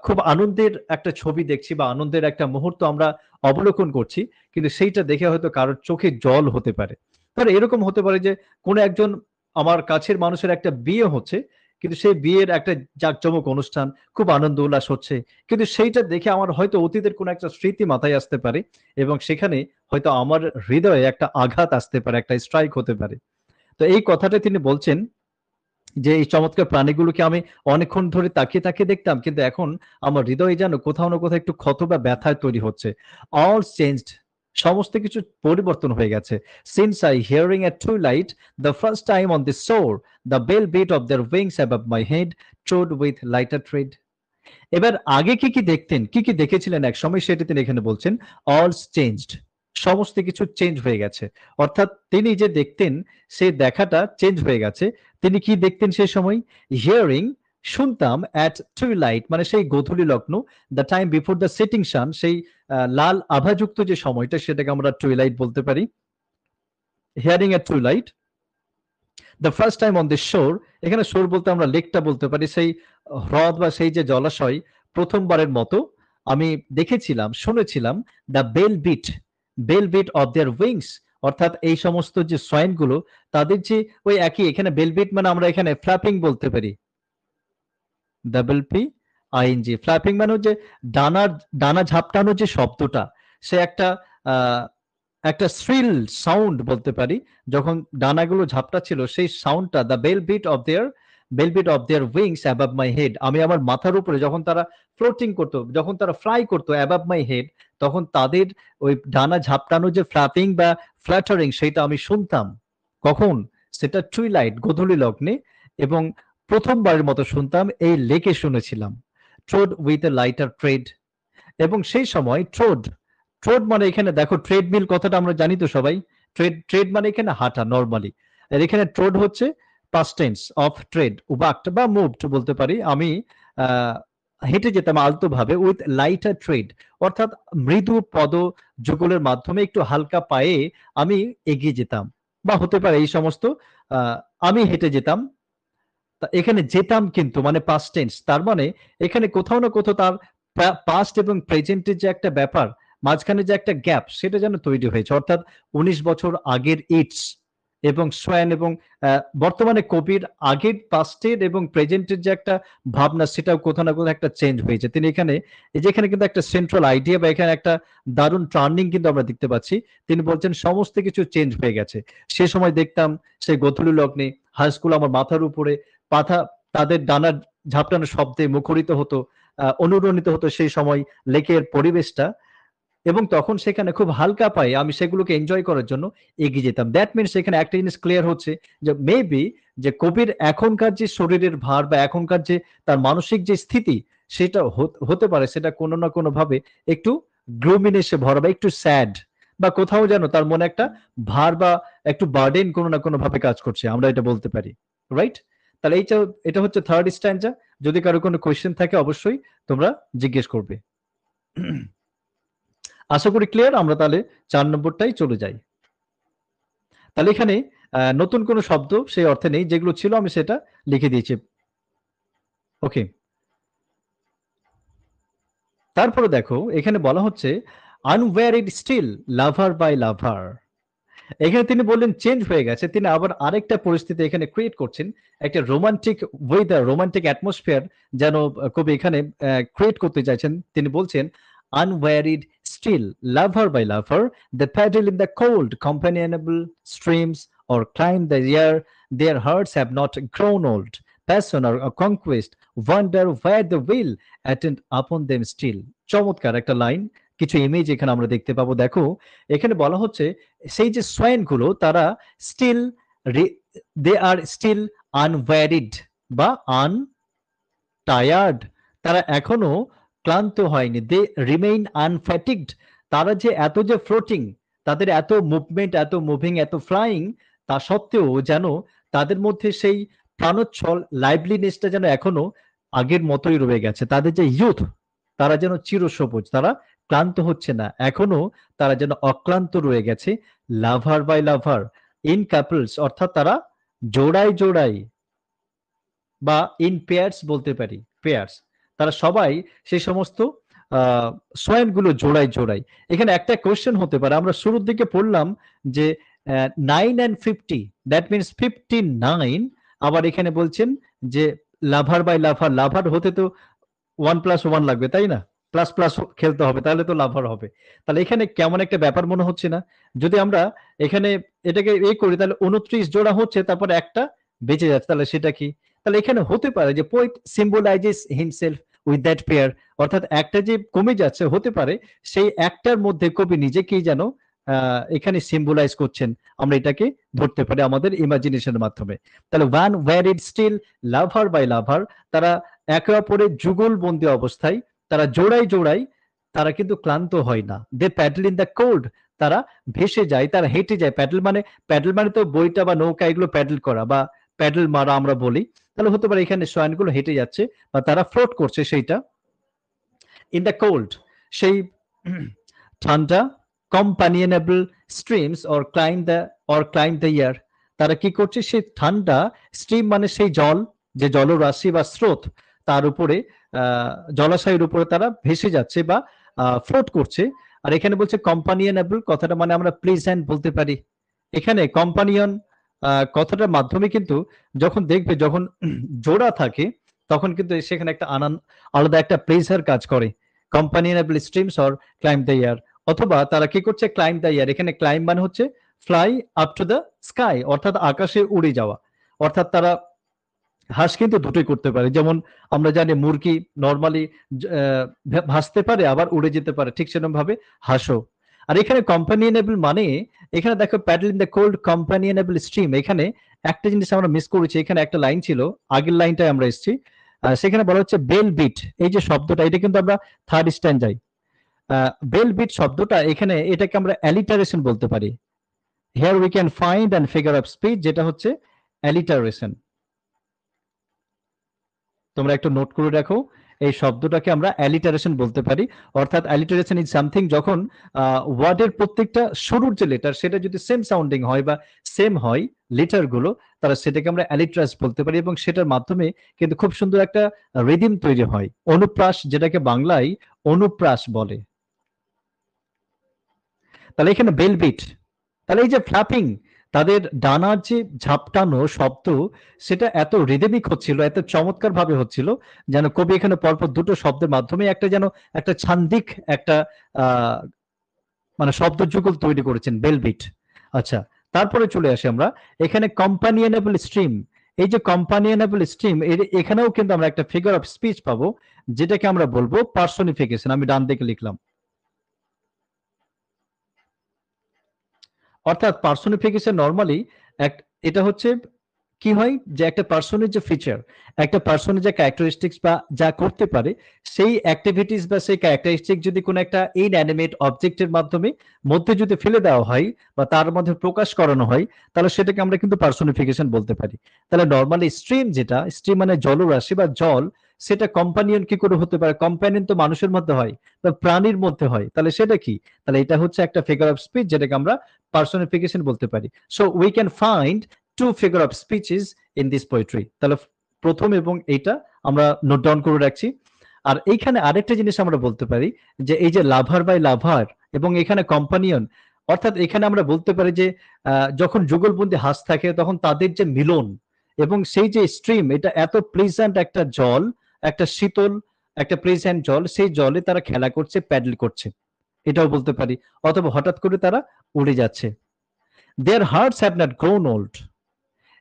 খুব আনন্দের একটা ছবি দেখছি বা আনন্দের একটা মুহূর্ত আমরা অবলোকন করছি, কিন্তু সেইটা দেখে হয়তো কারোর চোখে জল হতে পারে। ধর এরকম হতে পারে যে কোনো একজন আমার কাছের মানুষের একটা বিয়ে হচ্ছে, কিন্তু সেই বিয়ের একটা জাঁকজমক অনুষ্ঠান, খুব আনন্দ উল্লাস হচ্ছে, কিন্তু সেইটা দেখে আমার হয়তো অতীতের কোনো একটা স্মৃতি মাথায় আসতে পারে, এবং সেখানে হয়তো আমার হৃদয়ে একটা আঘাত আসতে পারে, একটা স্ট্রাইক হতে পারে। তো এই কথাটা তিনি বলছেন যে এই চমৎকার প্রাণীগুলোকে আমি অনেকক্ষণ ধরে তাকিয়ে তাকিয়ে দেখতাম, কিন্তু এখন আমার হৃদয়ে যেন কোথাও না কোথাও একটু ক্ষত বা ব্যথায় তৈরি হচ্ছে। অল চেঞ্জড, সমস্ত কিছু পরিবর্তন হয়ে গেছে। Since I hearing at twilight the first time on this shore, the bell beat of their wings above my head trod with lighter tread. এবার আগে কি কি দেখতেন, কি কি দেখেছিলেন এক সময়, সেটা তিনি এখানে বলছেন। অল চেঞ্জড, সমস্ত কিছু চেঞ্জ হয়ে গেছে। অর্থাৎ তিনি যে দেখতেন সেই দেখাটা চেঞ্জ হয়ে গেছে। তিনি কি দেখতেন সেই সময়? হিয়ারিং, শুনতাম, অ্যাট টুইলাইট মানে সেই গোধূলি লগ্ন, the time before the setting সান, সেই লাল আভাযুক্ত যে সময়টা সেটাকে আমরা টুইলাইট বলতে পারি। Hearing at twilight the first time on the শোর, এখানে শোর বলতে আমরা লেকটা বলতে পারি, সেই হ্রদ বা সেই যে জলাশয় প্রথমবারের মতো আমি দেখেছিলাম, শুনেছিলাম the bell beat of their wings, অর্থাৎ এই সমস্ত যে সয়েনগুলো তাদের যে ওই একই, এখানে বেল বিট মানে আমরা এখানে ফ্ল্যাপিং বলতে পারি, ডাবল পি আইএনজি, ফ্ল্যাপিং মানে হচ্ছে ডানা ঝাপটানো যে শব্দটা, সে একটা একটা শ্রিল সাউন্ড বলতে পারি, যখন ডানাগুলো ঝাপটাচ্ছিল সেই সাউন্ডটা, the bell beat of their wings above my head, আমি আমার মাথার উপরে যখন তারা ফ্লোটিং করতো, যখন তারা ফ্লাই করতো অ্যাবাভ মাই হেড, তখন তাদের ওই ডানা ঝাপটানো যে ফ্ল্যাপিং বা ফ্ল্যাটারিং সেটা আমি শুনতাম। কখন? সেটা টুইলাইট, গোধূলি লগ্নে, এবং প্রথমবারের মতো শুনতাম এই লেকে শুনেছিলাম। ট্রোড উইথ এ লাইটার ট্রেড, এবং সেই সময় ট্রোড মানে এখানে দেখো ট্রেডমিল কথাটা আমরা জানি তো সবাই, ট্রেড মানে এখানে হাঁটা নরমালি, আর এখানে ট্রোড হচ্ছে পাস্ট টেন্স অফ ট্রেড, ওয়াক্ট বা মুভড বলতে পারি। আমি হেঁটে যেতাম আলতো ভাবে, উইথ লাইটার ট্রেড, অর্থাৎ মৃদু পদ যুগলের মাধ্যমে একটু হালকা পায়ে আমি এগিয়ে যেতাম, বা হতে পারে এই সমস্ত আমি হেঁটে যেতাম। এখানে যেতাম কিন্তু মানে পাস্ট টেন্স, তার মানে এখানে কোথাও না কোথাও তার পাস্ট এবং প্রেজেন্টের যে একটা ব্যাপার, মাঝখানে যে একটা গ্যাপ সেটা যেন তৈরি হয়েছে, অর্থাৎ 19 বছর আগের ইটস এবং সোয়ান এবং বর্তমানে কবির আগের পাস্টের এবং প্রেজেন্টের যে একটা ভাবনা সেটাও কোথাও না কোথাও একটা চেঞ্জ হয়েছে। তিনি এখানে এই যে এখানে কিন্তু একটা সেন্ট্রাল আইডিয়া বা এখানে একটা দারুণ টার্নিং কিন্তু আমরা দেখতে পাচ্ছি। তিনি বলছেন সমস্ত কিছু চেঞ্জ হয়ে গেছে। সে সময় দেখতাম সেই গোধূলি লগ্নে হাই স্কুল আমার মাথার উপরে পাতা তাদের ডানার ঝাপটানো শব্দে মুখরিত হতো, অনুরণিত হতো সেই সময় লেকের পরিবেশটা, এবং তখন সেখানে খুব হালকা পায়ে আমি সেগুলোকে এনজয় করার জন্য এগিয়ে যেতাম। দ্যাট মিনস এখানে একটা জিনিস ক্লিয়ার হচ্ছে যে মেবি যে কবির এখনকার যে শরীরের ভার বা এখনকার যে তার মানসিক যে স্থিতি সেটা হতে পারে সেটা কোনো না কোনো ভাবে একটু গ্লুমিনেসে ভরা বা একটু স্যাড, বা কোথাও যেন তার মনে একটা ভার বা একটু বার্ডেন কোনো না কোনো ভাবে কাজ করছে, আমরা এটা বলতে পারি। রাইট? তাহলে এটা হচ্ছে থার্ড স্ট্যান্জা। যদি কারো কোনো কোয়েশ্চেন থাকে অবশ্যই তোমরা জিজ্ঞেস করবে। আশা করি ক্লিয়ার। আমরা তাহলে 4 নম্বরটাই চলে যাই। তাহলে এখানে নতুন কোনো শব্দ সেই অর্থে নেই, যেগুলো ছিল আমি সেটা লিখে দিয়েছি। ওকে, তারপরে দেখো এখানে বলা হচ্ছে আনওয়ারিড স্টিল লাভার বাই লাভার। এখানে তিনি বললেন চেঞ্জ হয়ে গেছে, তিনি আবার আরেকটা পরিস্থিতি এখানে ক্রিয়েট করছেন, একটা রোমান্টিক ওয়েদার, রোমান্টিক অ্যাটমসফিয়ার যেন কবি এখানে ক্রিয়েট করতে চাইছেন। তিনি বলছেন unwearied still, lover by lover, they paddle in the cold, companionable streams or climb the air. Their hearts have not grown old. Passion or conquest, wonder where the will attend upon them still. চমৎকার একটা line, কিছু image এখানে আমরা দেখতে পাবো। দেখো এখানে বলা হচ্ছে সেই যে সোয়েন গুলো তারা স্টিল, দে আর স্টিল আনওয়ারিড বা টায়ার্ড, তারা এখনো ক্লান্ত হয়নি। দে রিমেইন আনফ্যাটিগড, তারা যে এত যে ফ্লোটিং, তাদের এত মুভমেন্ট, এত মুভিং, এত ফ্লাইং, তা সত্ত্বেও যেন তাদের মধ্যে সেই প্রাণোচ্ছল লাইভলিনেসটা যেন এখনো আগের মতোই রয়ে গেছে। তাদের যে ইউথ, তারা যেন চিরসবুজ, তারা ক্লান্ত হচ্ছে না, এখনো তারা যেন অক্লান্ত রয়ে গেছে। লাভার বাই লাভার ইন কাপলস, অর্থাৎ তারা জোড়ায় জোড়ায় বা ইন পেয়ার্স বলতে পারি, পেয়ার্স, তারা সবাই সেই সমস্ত সোয়েন গুলো জোড়ায় জোড়ায়। এখানে একটা কোয়েশ্চেন হতে পারে, আমরা শুরুর দিকে পড়লাম যে 9 and 50, দ্যাট মিনস 59, আবার এখানে বলছেন যে লাভার বাই লাভার, লাভার হতে তো 1+1 লাগবে তাই না, প্লাস প্লাস খেলতে হবে তাহলে তো লাভার হবে। তাহলে এখানে কেমন একটা ব্যাপার মনে হচ্ছে না? যদি আমরা এখানে এটাকে করি তাহলে 29 জোড়া হচ্ছে, তারপরে একটা বেঁচে যাচ্ছে, তাহলে সেটা কি? তাহলে এখানে হতে পারে যে poet symbolises himself with that pair, অর্থাৎ একটা যে কমে যাচ্ছে, হতে পারে সেই একটার মধ্যে কবি নিজেকেই যেন এখানে সিম্বলাইজ করছেন, আমরা এটাকে ধরতে পারি আমাদের ইমাজিনেশনের মাধ্যমে। তাহলে unwearied still lover by lover, তারা একে অপরের যুগলবন্দি অবস্থায়, তারা জোড়ায় জোড়ায়, তারা কিন্তু ক্লান্ত হয় না। দে প্যাডল ইন দ্য কোল্ড, তারা ভেসে যায়, তারা হেঁটে যায়। প্যাডেল মানে তো বইটা বা নৌকা এগুলো প্যাডেল করা বা প্যাডেল মারা আমরা বলি। তাহলে হতে পারে এখানে সয়ানগুলো হেঁটে যাচ্ছে বা তারা ফ্লোট করছে সেইটা। ইন দ্য কোল্ড, সেই ঠান্ডা, কম্পানিয়নেবল স্ট্রিমস ক্লাইম দ্য ইয়ার, তারা কি করছে সেই ঠান্ডা স্ট্রিম মানে সেই জল, যে জলরাশি বা স্রোত, তার উপরে জলাশয়ের উপরে তারা ভেসে যাচ্ছে বা ফ্লোট করছে। আর এখানে বলছে কম্পানিয়নেবল, কথাটা মানে আমরা প্লিজেন্ট বলতে পারি। এখানে কম্পানিয়ন কথাটার মাধ্যমে কিন্তু যখন দেখবে যখন জোড়া থাকে তখন কিন্তু সেখানে একটা আলাদা একটা প্লেজার কাজ করে। Companionable streams or climb the air, অথবা তারা কি করছে ক্লাইম দ্য ইয়ার, এখানে ক্লাইম মানে হচ্ছে fly up to the sky, অর্থাৎ আকাশে উড়ে যাওয়া। অর্থাৎ তারা, হাঁস কিন্তু দুটোই করতে পারে, যেমন আমরা জানি মুরগি নর্মালি ভাসতে পারে আবার উড়ে যেতে পারে, ঠিক সেরকম ভাবে হাঁসও। আর এখানে কম্পানিয়নেবল মানে, এখানে দেখো paddle in the cold companionable stream, এখানে একটা জিনিস আমরা মিস করেছি। এখানে একটা লাইন ছিল, আগের লাইনটায় আমরা এসেছি, সেখানে বলা হচ্ছে বেল বিট, এই যে শব্দটা এটা কিন্তু আমরা থার্ড স্ট্যান্ড যাই। বেল বিট শব্দটা এখানে এটাকে আমরা অ্যালিটারেশন বলতে পারি। Here we can find and figure of speech, যেটা হচ্ছে অ্যালিটারেশন। তোমরা একটু নোট করে রাখো, এই শব্দটাকে আমরা অ্যালিটারেশন বলতে পারি। অর্থাৎ অ্যালিটারেশন ইজ সামথিং যখন ওয়ার্ডের প্রত্যেকটা শুরুর যে লেটার সেটা যদি সেম সাউন্ডিং হয় বা সেম হয় লেটার গুলো, তারা সেটাকে আমরা অ্যালিটারাস বলতে পারি, এবং সেটার মাধ্যমে কিন্তু খুব সুন্দর একটা রিদিম তৈরি হয়, অনুপ্রাস, যেটাকে বাংলায় অনুপ্রাস বলে। তাহলে এখানে বেলবিট, তাহলে এই যে ফ্ল্যাপিং, তাদের ডানার যে ঝাপটানো শব্দ, সেটা এত রিদমিক হচ্ছিল, এত চমৎকার ভাবে হচ্ছিল, যেন কবি এখানে পরপর দুটো শব্দের মাধ্যমে একটা যেন একটা ছান্দিক একটা আহ মানে শব্দ যুগল তৈরি করেছেন, বেলবিট। আচ্ছা, তারপরে চলে আসি আমরা এখানে কম্পানিয়নেবল স্ট্রিম। এই যে কম্পানিয়নেবল স্ট্রিম, এখানেও কিন্তু আমরা একটা ফিগার অফ স্পিচ পাবো, যেটাকে আমরা বলবো পার্সনিফিকেশন। আমি ডান দিকে লিখলাম। অর্থাৎ পার্সনিফিকেশন নরমালি এটা হচ্ছে কি হয়, যে একটা পার্সনের যে ফিচার, একটা পার্সনের যে ক্যারেক্টারিস্টিক্স বা যা করতে পারে, সেই অ্যাক্টিভিটিস বা সেই ক্যারেক্টারিস্টিক যদি কোনো একটা ইনঅ্যানিমেট অবজেক্টের মাধ্যমে মধ্যে যদি ফেলে দেওয়া হয় বা তার মধ্যে প্রকাশ করানো হয়, তাহলে সেটাকে আমরা কিন্তু পার্সনিফিকেশন বলতে পারি। তাহলে নর্মালি স্ট্রিম, যেটা স্ট্রিম মানে জলরাশি বা জল, সেটা কম্পানিয়ন কি করে হতে পারে? কম্পানিয়ন তো মানুষের মধ্যে হয় বা প্রাণীর মধ্যে হয়, তাহলে সেটা কি? তাহলে এটা হচ্ছে একটা ফিগার অফ স্পিচ, যেটাকে আমরা পার্সনিফিকেশন বলতে পারি। So we can find two figure of speeches in this poetry. তাহলে প্রথম এবং এইটা আমরা নোট ডাউন করে রাখছি। আর এইখানে আরেকটা জিনিস আমরা বলতে পারি, যে এই যে লাভার বাই লাভার এবং এখানে কম্পানিয়ন, অর্থাৎ এখানে আমরা বলতে পারি যে যখন যুগলবন্দি হাঁস থাকে তখন তাদের যে মিলন, এবং সেই যে স্ট্রিম, এটা এত প্লেজেন্ট একটা জল, একটা শীতল একটা প্লেজেন্ট জল, সেই জলে তারা খেলা করছে, প্যাডেল করছে, এটাও বলতে পারি। অথবা হঠাৎ করে তারা উড়ে যাচ্ছে। Their hearts have not grown old,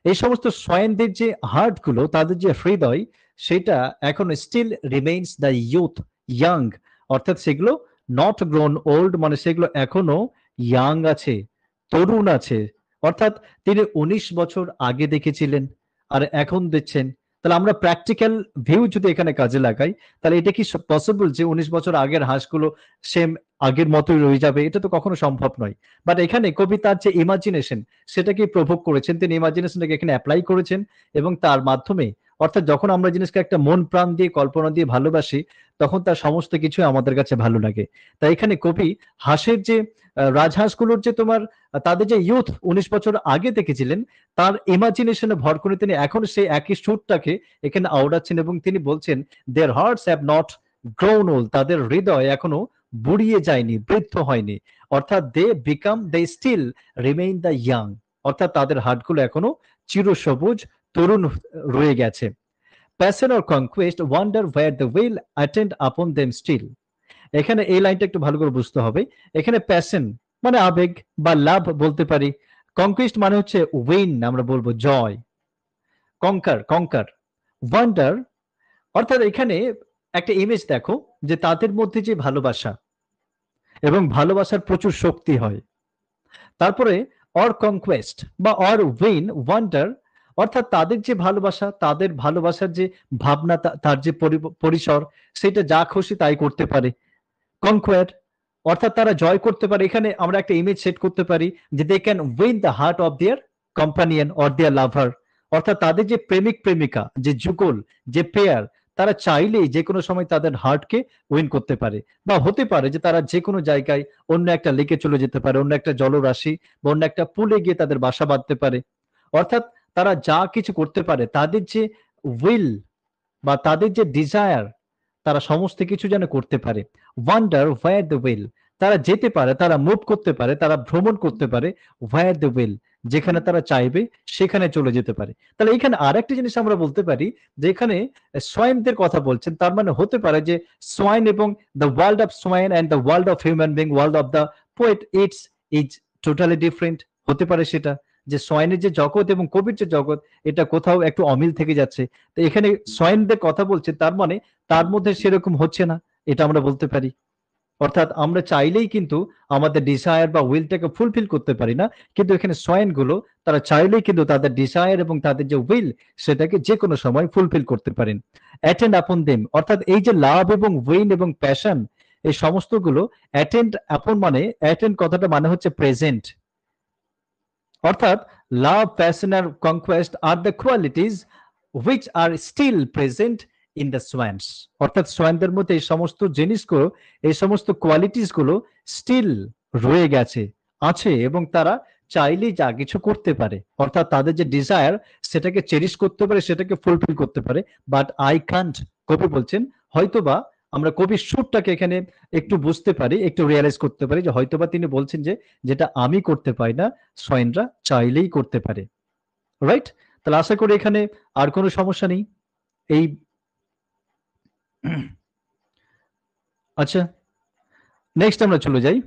এই সমস্ত সয়েনদের যে হার্ট গুলো, তাদের যে হৃদয়, সেটা এখন still remains the youth, young, অর্থাৎ সেগুলো নট গ্রোন ওল্ড মানে সেগুলো এখনো ইয়াং আছে, তরুণ আছে। অর্থাৎ তিনি 19 বছর আগে দেখেছিলেন আর এখন দেখছেন। তাহলে আমরা প্র্যাকটিক্যাল ভিউ যদি এখানে কাজে লাগাই, তাহলে এটা কি পসিবল যে 19 বছর আগের হাঁসগুলো সেম আগের মতোই রয়ে যাবে? এটা তো কখনো সম্ভব নয়। বাট এখানে কবি তার যে ইমাজিনেশন, সেটাকে প্রভোগ করেছেন, তিনি ইমাজিনেশনটাকে এখানে অ্যাপ্লাই করেছেন, এবং তার মাধ্যমে, অর্থাৎ যখন আমরা জিনিসকে একটা মন প্রাণ দিয়ে কল্পনা দিয়ে ভালোবাসি, তখন তার সমস্ত কিছু আমাদের কাছে ভালো লাগে। তাই এখানে কবি হাঁসের যে রাজহাঁসগুলোর যে তোমার তাদের যে ইউথ 19 বছর আগে দেখেছিলেন, তার ইমাজিনেশনে ভর করে তিনি এখন সেই একই সুরটাকে এখানে আওড়াচ্ছেন, এবং তিনি বলছেন their hearts have not grown old, তাদের হৃদয় এখনো বুড়িয়ে যায়নি, বৃদ্ধ হয়নি। অর্থাৎ they still remain the young, অর্থাৎ তাদের হার্টগুলো এখনো চিরসবুজ, তরুণ রয়ে গেছে। Passion or conquest wander where the will attend upon them still, এখানে এই লাইনটা একটু ভালো করে বুঝতে হবে। এখানে প্যাশন মানে আবেগ বা লাভ বলতে পারি, কনকুইস্ট মানে হচ্ছে উইন, আমরা বলবো জয়, কঙ্কার কঙ্কার, ওয়ান্ডার, অর্থাৎ এখানে একটা ইমেজ দেখো, যে তাদের মধ্যে যে ভালোবাসা, এবং ভালোবাসার প্রচুর শক্তি হয়। তারপরে অর কনকোয়েস্ট বা অর উইন ওয়ান্ডার, অর্থাৎ তাদের যে ভালোবাসা, তাদের ভালোবাসার যে ভাবনা, তার যে পরিসর, সেটা যা খুশি তাই করতে পারে। কনকোয়ার অর্থাৎ তারা জয় করতে পারে। এখানে আমরা একটা ইমেজ সেট করতে পারি যে they can win the heart of their companion or their lover. অর্থাৎ তাদের যে প্রেমিক প্রেমিকা, যে যুগল, যে পেয়ার, তারা চাইলেই যে কোনো সময় তাদের হার্টকে উইন করতে পারে। বা হতে পারে যে তারা যে কোনো জায়গায় অন্য একটা লেকে চলে যেতে পারে, অন্য একটা জলরাশি বা অন্য একটা পুলে গিয়ে তাদের বাসা বাঁধতে পারে। অর্থাৎ তারা যা কিছু করতে পারে, তাদের যে উইল বা তাদের যে ডিজায়ার, তারা সমস্ত কিছু যেন করতে পারে। ওয়ান্ডার হোয়ার দ্য উইল, তারা যেতে পারে, তারা মুভ করতে পারে, তারা ভ্রমণ করতে পারে। হোয়ার দ্য উইল, যেখানে তারা চাইবে সেখানে চলে যেতে পারে। তাহলে এখানে আরেকটা জিনিস আমরা বলতে পারি যে এখানে সোয়াইনদের কথা বলছেন, তার মানে হতে পারে যে সোয়াইন এবং the world of swine and the world of human being, world of the poet, it's is totally different. হতে পারে সেটা যে সোয়াইনের যে জগৎ এবং কবির যে জগৎ, এটা কোথাও একটু অমিল থেকে যাচ্ছে। তো এখানে সোয়াইনদের কথা বলছে, তার মানে তার মধ্যে সেরকম হচ্ছে না, এটা আমরা বলতে পারি। অর্থাৎ আমরা চাইলেই কিন্তু আমাদের ডিজায়ার বা উইলটাকে ফুলফিল করতে পারি না, কিন্তু এখানে সোয়াইন গুলো তারা চাইলেই কিন্তু তাদের ডিজায়ার এবং তাদের যে উইল সেটাকে যে কোনো সময় ফুলফিল করতে পারেন। অ্যাটেন্ড আপন দেম, অর্থাৎ এই যে লাভ এবং উইন এবং প্যাশন, এই সমস্ত গুলো অ্যাটেন্ড আপন, মানে অ্যাটেন্ড কথাটা মানে হচ্ছে প্রেজেন্ট। অর্থাৎ লাভ, প্যাশন আর conquest are the qualities which are still present in the swans. অর্থাৎ সোয়ানদের মধ্যে এই সমস্ত জিনিসগুলো, এই সমস্ত কোয়ালিটিস গুলো স্টিল রয়ে গেছে, আছে, এবং তারা চাইলেই যা কিছু করতে পারে। অর্থাৎ তাদের যে ডিজায়ার সেটাকে চেরিশ করতে পারে, সেটাকে ফুলফিল করতে পারে। বাট আই কান্ট, কবি বলছেন, হয়তোবা আমরা কবির সুরটাকে এখানে একটু বুঝতে পারি, একটু রিয়ালাইজ করতে পারি যে হয়তোবা তিনি বলছেন যে যেটা আমি করতে পারি না, সোয়াইনরা চাইলেই করতে পারে। রাইট? তাহলে আশা করি এখানে আর কোনো সমস্যা নেই। এই আচ্ছা, নেক্সট আমরা চলে যাই।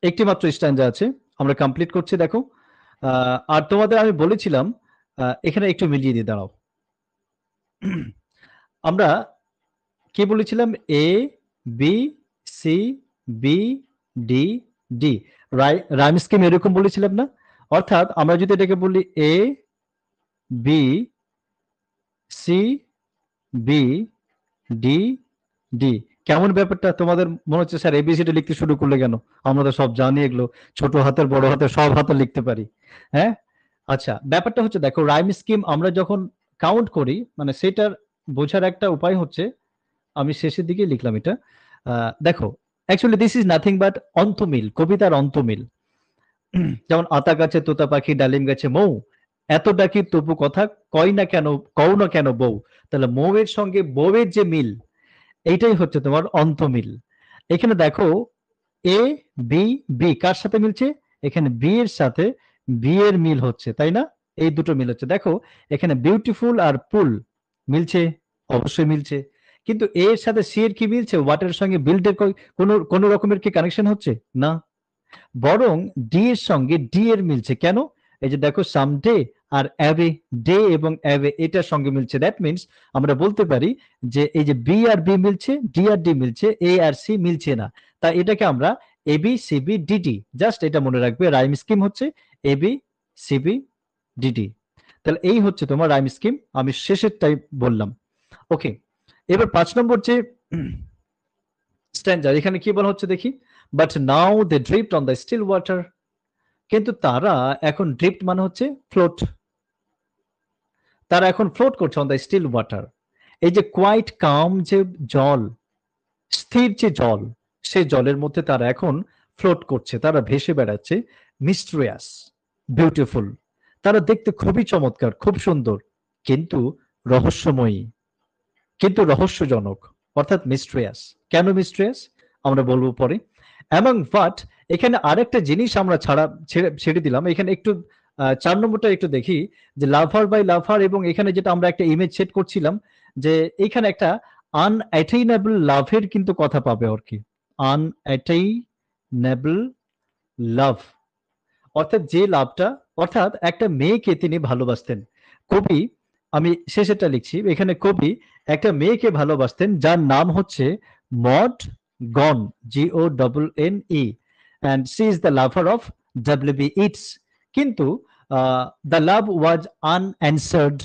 একটি মাত্র স্ট্যান্ডা আছে, আমরা কমপ্লিট করছি। দেখো, আর তোমাদের আমি বলেছিলাম এখানে একটু মিলিয়ে দিয়ে দাঁড়াও। আমরা কি বলেছিলাম? A B C B D D, rhyme scheme এরকম বলেছিলাম না? অর্থাৎ আমরা যদি এটাকে বলি A B C B D D, কেমন ব্যাপারটা? তোমাদের মনে হচ্ছে স্যার এবিসিডি লিখতে শুরু করলে কেন? আমরা তো সব জানি, এগুলো ছোট হাতের বড় হাতের সব হাতে লিখতে পারি। হ্যাঁ, আচ্ছা, ব্যাপারটা হচ্ছে দেখো, রাইম স্কিম আমরা যখন কাউন্ট করি, মানে সেটার বোঝার একটা উপায় হচ্ছে, আমি শেষের দিকে লিখলাম এটা। দেখো, actually this is nothing but অন্তমিল, কবিতার অন্তমিল। যেমন আতা গাছে তোতা পাখি, ডালিম গাছে মৌ, এত ডাকি তবু কথা কয় না কেন, কও না কেন বউ। তাহলে মৌয়ের সঙ্গে বউয়ের যে মিল, এইটাই হচ্ছে তোমার অন্তমিল। এখানে দেখো, এ বি বি কার সাথে মিলছে? এখানে বি এর সাথে বি এর মিল হচ্ছে, তাই না? এই দুটো মিল হচ্ছে। দেখো, এখানে বিউটিফুল আর পুল মিলছে, অবশ্যই মিলছে। কিন্তু এ এর সাথে সি এর কি মিলছে? ওয়াটারের সঙ্গে বিল্ডের কোন রকমের কি কানেকশন হচ্ছে না, বরং ডি এর সঙ্গে ডি এর মিলছে। কেন? এই যে দেখো, সামডে আর অ্যাওয়ে, ডে এবং অ্যাওয়ে এটার সঙ্গে মিলছে। দ্যাট মিনস আমরা বলতে পারি যে এই যে বি আর বি মিলছে, ডি আর ডি মিলছে, এ আর সি মিলছে না। তাই এটাকে আমরা A B C B D D, just এটা মনে রাখবে, রাইম স্কিম হচ্ছে A B C B D D. তাহলে এই হচ্ছে তোমার রাইম স্কিম, আমি শেষেরটাই বললাম। ওকে, এবার 5 নম্বর যে স্ট্যান্ডার, এখানে কি বলা হচ্ছে দেখি। But now they drift on the still water, কিন্তু তারা এখন, ড্রিফট মানে হচ্ছে ফ্লোট, তারা এখন ফ্লোট করছে অন দ্য স্টিল ওয়াটার। এই যে কোয়াইট কাম যে জল, স্থির যে জল, সে জলের মধ্যে তারা এখন ফ্লোট করছে, তারা ভেসে বেড়াচ্ছে। মিস্ট্রিয়াস, বিউটিফুল, তারা দেখতে খুবই চমৎকার, খুব সুন্দর, কিন্তু রহস্যময়ী, কিন্তু রহস্যজনক, অর্থাৎ মিস্ট্রিয়াস। কেন মিস্ট্রিয়াস আমরা বলবো পরে। এবং বাট এখানে আরেকটা জিনিস আমরা ছেড়ে দিলাম এখানে একটু। 4 নম্বরটা একটু দেখি, যে লাভার বাই লাভার, এবং এখানে যেটা আমরা একটা ইমেজ সেট করছিলাম, যে এখানে একটা আনঅ্যাটেইনেবল লাভের কিন্তু কথা পাবে আর কি। আনঅ্যাটেইনেবল লাভ, অর্থাৎ যে লাভটা, অর্থাৎ একটা মেয়েকে তিনি ভালোবাসতেন। কবি, আমি শেষেরটা লিখছি, এখানে কবি একটা মেয়েকে ভালোবাসতেন যার নাম হচ্ছে mod gone, GONNE, and she is the lover of WB Yeats. কিন্তু the love was unanswered,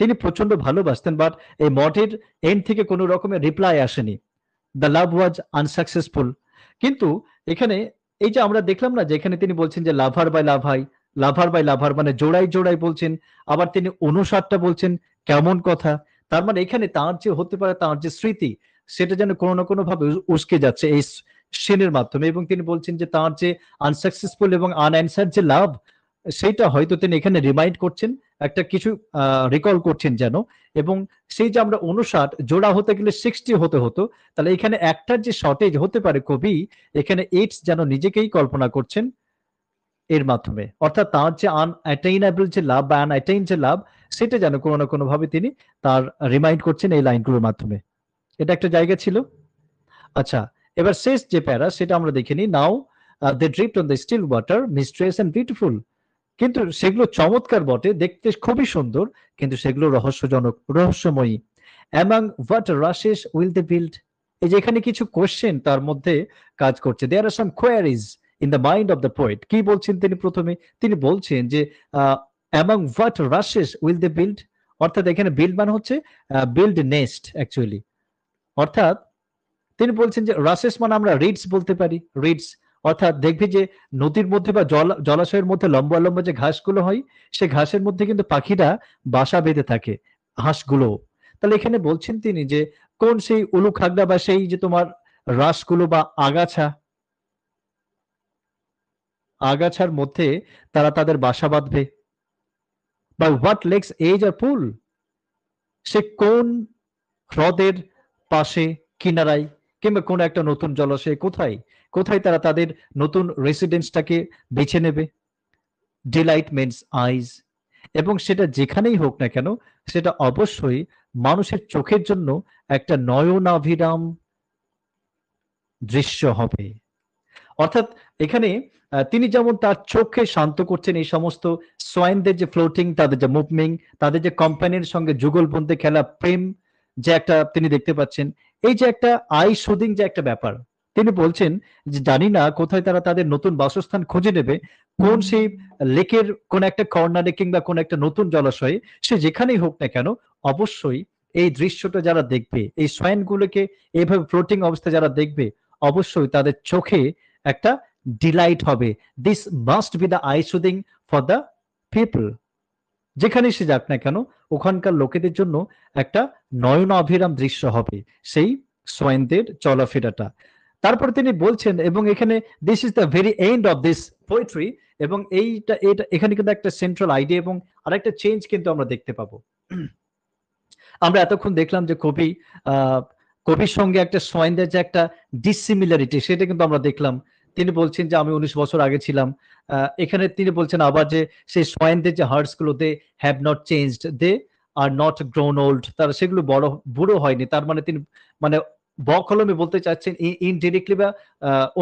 তিনি প্রচন্ড ভালোবাসতেন, বাট এই মডের এন্ড থেকে কোনো রকমের রিপ্লাই আসেনি। The love was unsuccessful. কিন্তু এখানে এই যে আমরা দেখলাম না যে এখানে তিনি বলছেন যে লাভার বাই লাভাই, লাভার বাই লাভার মানে জোড়াই জোড়াই বলছেন, আবার তিনি 59টা বলছেন, কেমন কথা। তার মানে এখানে তার যে হতে পারে তার যে স্মৃতি সেটা যেন কোনো না কোনো ভাবে উস্কে যাচ্ছে এই সিনের মাধ্যমে, এবং তিনি বলছেন যে তার যে আনসাকসেসফুল এবং আনঅ্যান্সার্ড যে লাভ সেইটা হয়তো তিনি এখানে রিমাইন্ড করছেন, একটা কিছু রিকল করছেন যেন। এবং সেই যে আমরা 59 জোড়া হতে গেলে 60 হতে হতো, তাহলে এখানে একটার যে শর্টেজ হতে পারে কবি এখানে এইডস যেন নিজেকেই কল্পনা করছেন এর মাধ্যমে, অর্থাৎ তার যে আনঅ্যাটেইনেবল যে লাভ বা আনঅ্যাটেইন যে লাভ সেটা যেন কোনো না কোনো ভাবে তিনি তার রিমাইন্ড করছেন এই লাইনগুলোর মাধ্যমে। এটা একটা জায়গা ছিল। আচ্ছা, এবার শেষ যে প্যারা সেটা আমরা দেখে নিই। Now they drift on the still water mysterious and beautiful. কিন্তু সেগুলো চমৎকার বটে, দেখতে খুবই সুন্দর, কিন্তু সেগুলো রহস্যজনক, রহস্যময়ী। Among what rushes will they build. এই যে এখানে কিছু কোশ্চেন তার মধ্যে কাজ করছে। There are some queries in the mind of the poet. কি বলছেন তিনি প্রথমে? তিনি বলছেন যে among what rushes will they build, অর্থাৎ এখানে বিল্ড মানে হচ্ছে বিল্ড নেস্ট অ্যাকচুয়ালি। অর্থাৎ তিনি বলছেন যে রাশেস মানে আমরা রিডস বলতে পারি, রিডস অর্থাৎ দেখবি যে নদীর মধ্যে বা জলাশয়ের মধ্যে লম্বা লম্বা যে ঘাসগুলো হয় সে ঘাসের মধ্যে কিন্তু পাখিরা বাসা বেঁধে থাকে, হাঁসগুলো। তাহলে এখানে বলছেন তিনি যে কোন সেই উলু খাগড়া বা সেই যে তোমার রাসগুলো বা আগাছা, আগাছার মধ্যে তারা তাদের বাসা বাঁধবে। বা হোয়াট লেকস এজ আর পুল, সে কোন হ্রদের পাশে, কিনারায়, কিংবা কোন একটা নতুন জলাশয়ে, কোথায় কোথায় তারা তাদের নতুন রেসিডেন্সটাকে বেছে নেবে। ডিলাইট মিন্স আইজ, এবং সেটা যেখানেই হোক না কেন সেটা অবশ্যই মানুষের চোখের জন্য একটা নয়নাভিরাম দৃশ্য হবে। অর্থাৎ এখানে তিনি যেমন তার চোখকে শান্ত করছেন এই সমস্ত সোয়াইনদের যে ফ্লোটিং, তাদের যে মুভমেন্ট, তাদের যে কোম্পানির সঙ্গে যুগলবন্দে খেলা প্রেম যে একটা তিনি দেখতে পাচ্ছেন, এই যে একটা আই শুদিং যে একটা ব্যাপার, তিনি বলছেন যে জানি না কোথায় তারা তাদের নতুন বাসস্থান খুঁজে নেবে, কোন সেই লেকের কোন একটা কর্নারে কিংবা কোন একটা নতুন জলাশয়ে, সে যেখানেই হোক না কেন অবশ্যই এই দৃশ্যটা যারা দেখবে, এই সোয়াইনগুলোকে এইভাবে ফ্লোটিং অবস্থায় যারা দেখবে, অবশ্যই তাদের চোখে একটা ডিলাইট হবে। This must be the I soothing for the people. যেখানে সে যাক না কেন ওখানকার লোকেদের জন্য একটা নয়নাভিরাম দৃশ্য হবে সেই সোয়েনদের চলাফেরাটা। তারপর তিনি বলছেন, এবং এখানে this is the very end of this poetry, এবং এইটা এটা এখানে কিন্তু একটা সেন্ট্রাল আইডিয়া এবং আরেকটা চেঞ্জ কিন্তু আমরা দেখতে পাবো। আমরা এতক্ষণ দেখলাম যে কবির সঙ্গে একটা সোয়েনদের যে একটা ডিসিমিলারিটি সেটা কিন্তু আমরা দেখলাম। তিনি বলছেন যে আমি 19 বছর আগে ছিলাম। এখানে তিনি বলছেন আবার যে সেই সোয়েনদের যে হার্টস গুলো they have not changed, they are not grown old, তারা সেগুলো বুড়ো হয়নি। তার মানে তিনি মানে বকলমে বলতে চাচ্ছেন, ইনডিরেক্টলি বা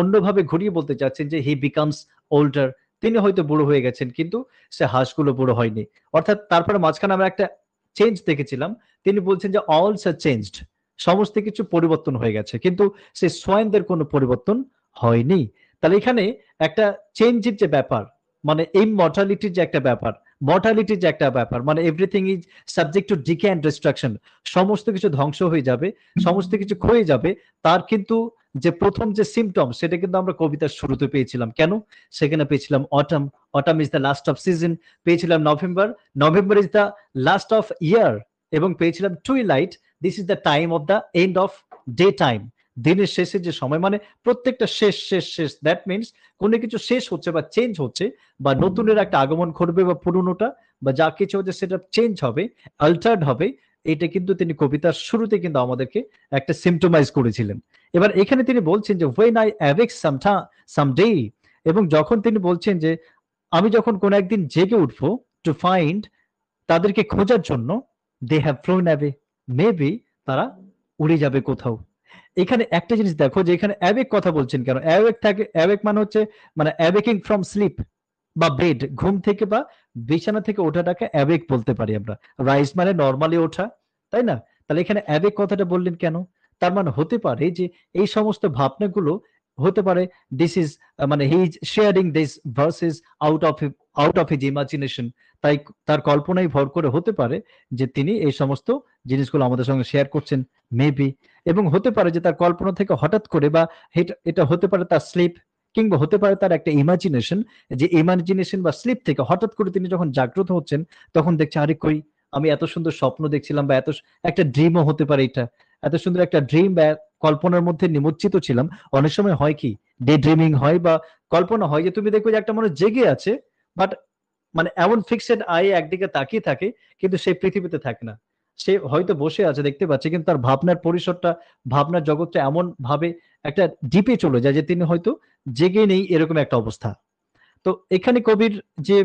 অন্যভাবে ঘুরিয়ে বলতে চাচ্ছেন যে হি বিকামস ওল্ডার, তিনি হয়তো বুড়ো হয়ে গেছেন কিন্তু সে হাঁসগুলো বুড়ো হয়নি। অর্থাৎ তারপরে মাঝখানে আমরা একটা চেঞ্জ দেখেছিলাম, তিনি বলছেন যে অলস আর চেঞ্জড, সমস্ত কিছু পরিবর্তন হয়ে গেছে, কিন্তু সেই সোয়েনদের কোনো পরিবর্তন হয়নি। তাহলে এখানে একটা চেঞ্জের যে ব্যাপার, মানে ইমমর্টালিটির যে একটা ব্যাপার, মর্টালিটির যে একটা ব্যাপার, মানে everything is subject to decay and destruction, সমস্ত কিছু ধ্বংস হয়ে যাবে, সমস্ত কিছু ক্ষয়ে যাবে। তার কিন্তু যে প্রথম যে সিমটম সেটা কিন্তু আমরা কবিতার শুরুতে পেয়েছিলাম। কেন? সেখানে পেয়েছিলাম autumn, autumn is the last of season, পেয়েছিলাম November, November is the last of year, এবং পেয়েছিলাম twilight, this is the time of the end of day time, দিনের শেষের যে সময়, মানে প্রত্যেকটা শেষ শেষ শেষ, দ্যাট মিনস কোনো কিছু শেষ হচ্ছে বা চেঞ্জ হচ্ছে বা নতুনের একটা আগমন ঘটবে বা পুরনোটা বা যা কিছু হচ্ছে সেটা চেঞ্জ হবে, অল্টার্ড হবে। এটা কিন্তু তিনি কবিতার শুরুতে কিন্তু আমাদেরকে একটা সিম্পটোমাইজ করেছিলেন। এবার এখানে তিনি বলছেন যে when I awake someday, এবং যখন তিনি বলছেন যে আমি যখন কোন একদিন জেগে উঠবো, টু ফাইন্ড, তাদেরকে খোঁজার জন্য, they have flown away, maybe তারা উড়ে যাবে কোথাও। এখানে একটা জিনিস দেখো যে এখানে অ্যাওয়েক কথা বলছেন কেন? অ্যাওয়েক থাকে, অ্যাওয়েক মানে হচ্ছে মানে অ্যাওয়েকিং ফ্রম স্লিপ বা বেড, ঘুম থেকে বা বিছানা থেকে ওঠাটাকে অ্যাওয়েক বলতে পারি আমরা। রাইজ মানে নরমালি ওঠা, তাই না? তাহলে এখানে অ্যাওয়েক কথাটা বললেন কেন? তার মানে হতে পারে যে এই সমস্ত ভাবনাগুলো হতে পারে দিস ইজ মানে he is sharing this versus out of out of his imagination. তাই তার কল্পনায় ভর করে হতে পারে যে তিনি এই সমস্ত জিনিসগুলো আমাদের সঙ্গে শেয়ার করছেন, মেবি। এবং হতে পারে যে তার কল্পনা থেকে হঠাৎ করে, বা এটা হতে পারে তার স্লিপ, কিংবা হতে পারে তার একটা ইমাজিনেশন, যে ইমাজিনেশন বা স্লিপ থেকে হঠাৎ করে তিনি যখন জাগ্রত হচ্ছেন তখন দেখছে, আরে কই, আমি এত সুন্দর স্বপ্ন দেখছিলাম, বা একটা ড্রিমও হতে পারে এটা, এত সুন্দর একটা ড্রিম বা কল্পনার মধ্যে নিমজ্জিত ছিলাম। অনেক সময় হয় কি, ডে ড্রিমিং হয় বা কল্পনা হয়, যে তুমি দেখবে যে একটা মানুষ জেগে আছে, বাট মানে এমন ফিক্সড আই একদিকে তাকিয়ে থাকে, কিন্তু সে পৃথিবীতে থাকে না। সে হয়তো বসে আছে, দেখতে পাচ্ছে, কিন্তু তার ভাবনার পরিসরটা, ভাবনার জগৎটা এমন ভাবে একটা ডিপে চলে যায় যে তিনি হয়তো জেগে নেই, এরকম একটা অবস্থা। তো এখানে কবির যে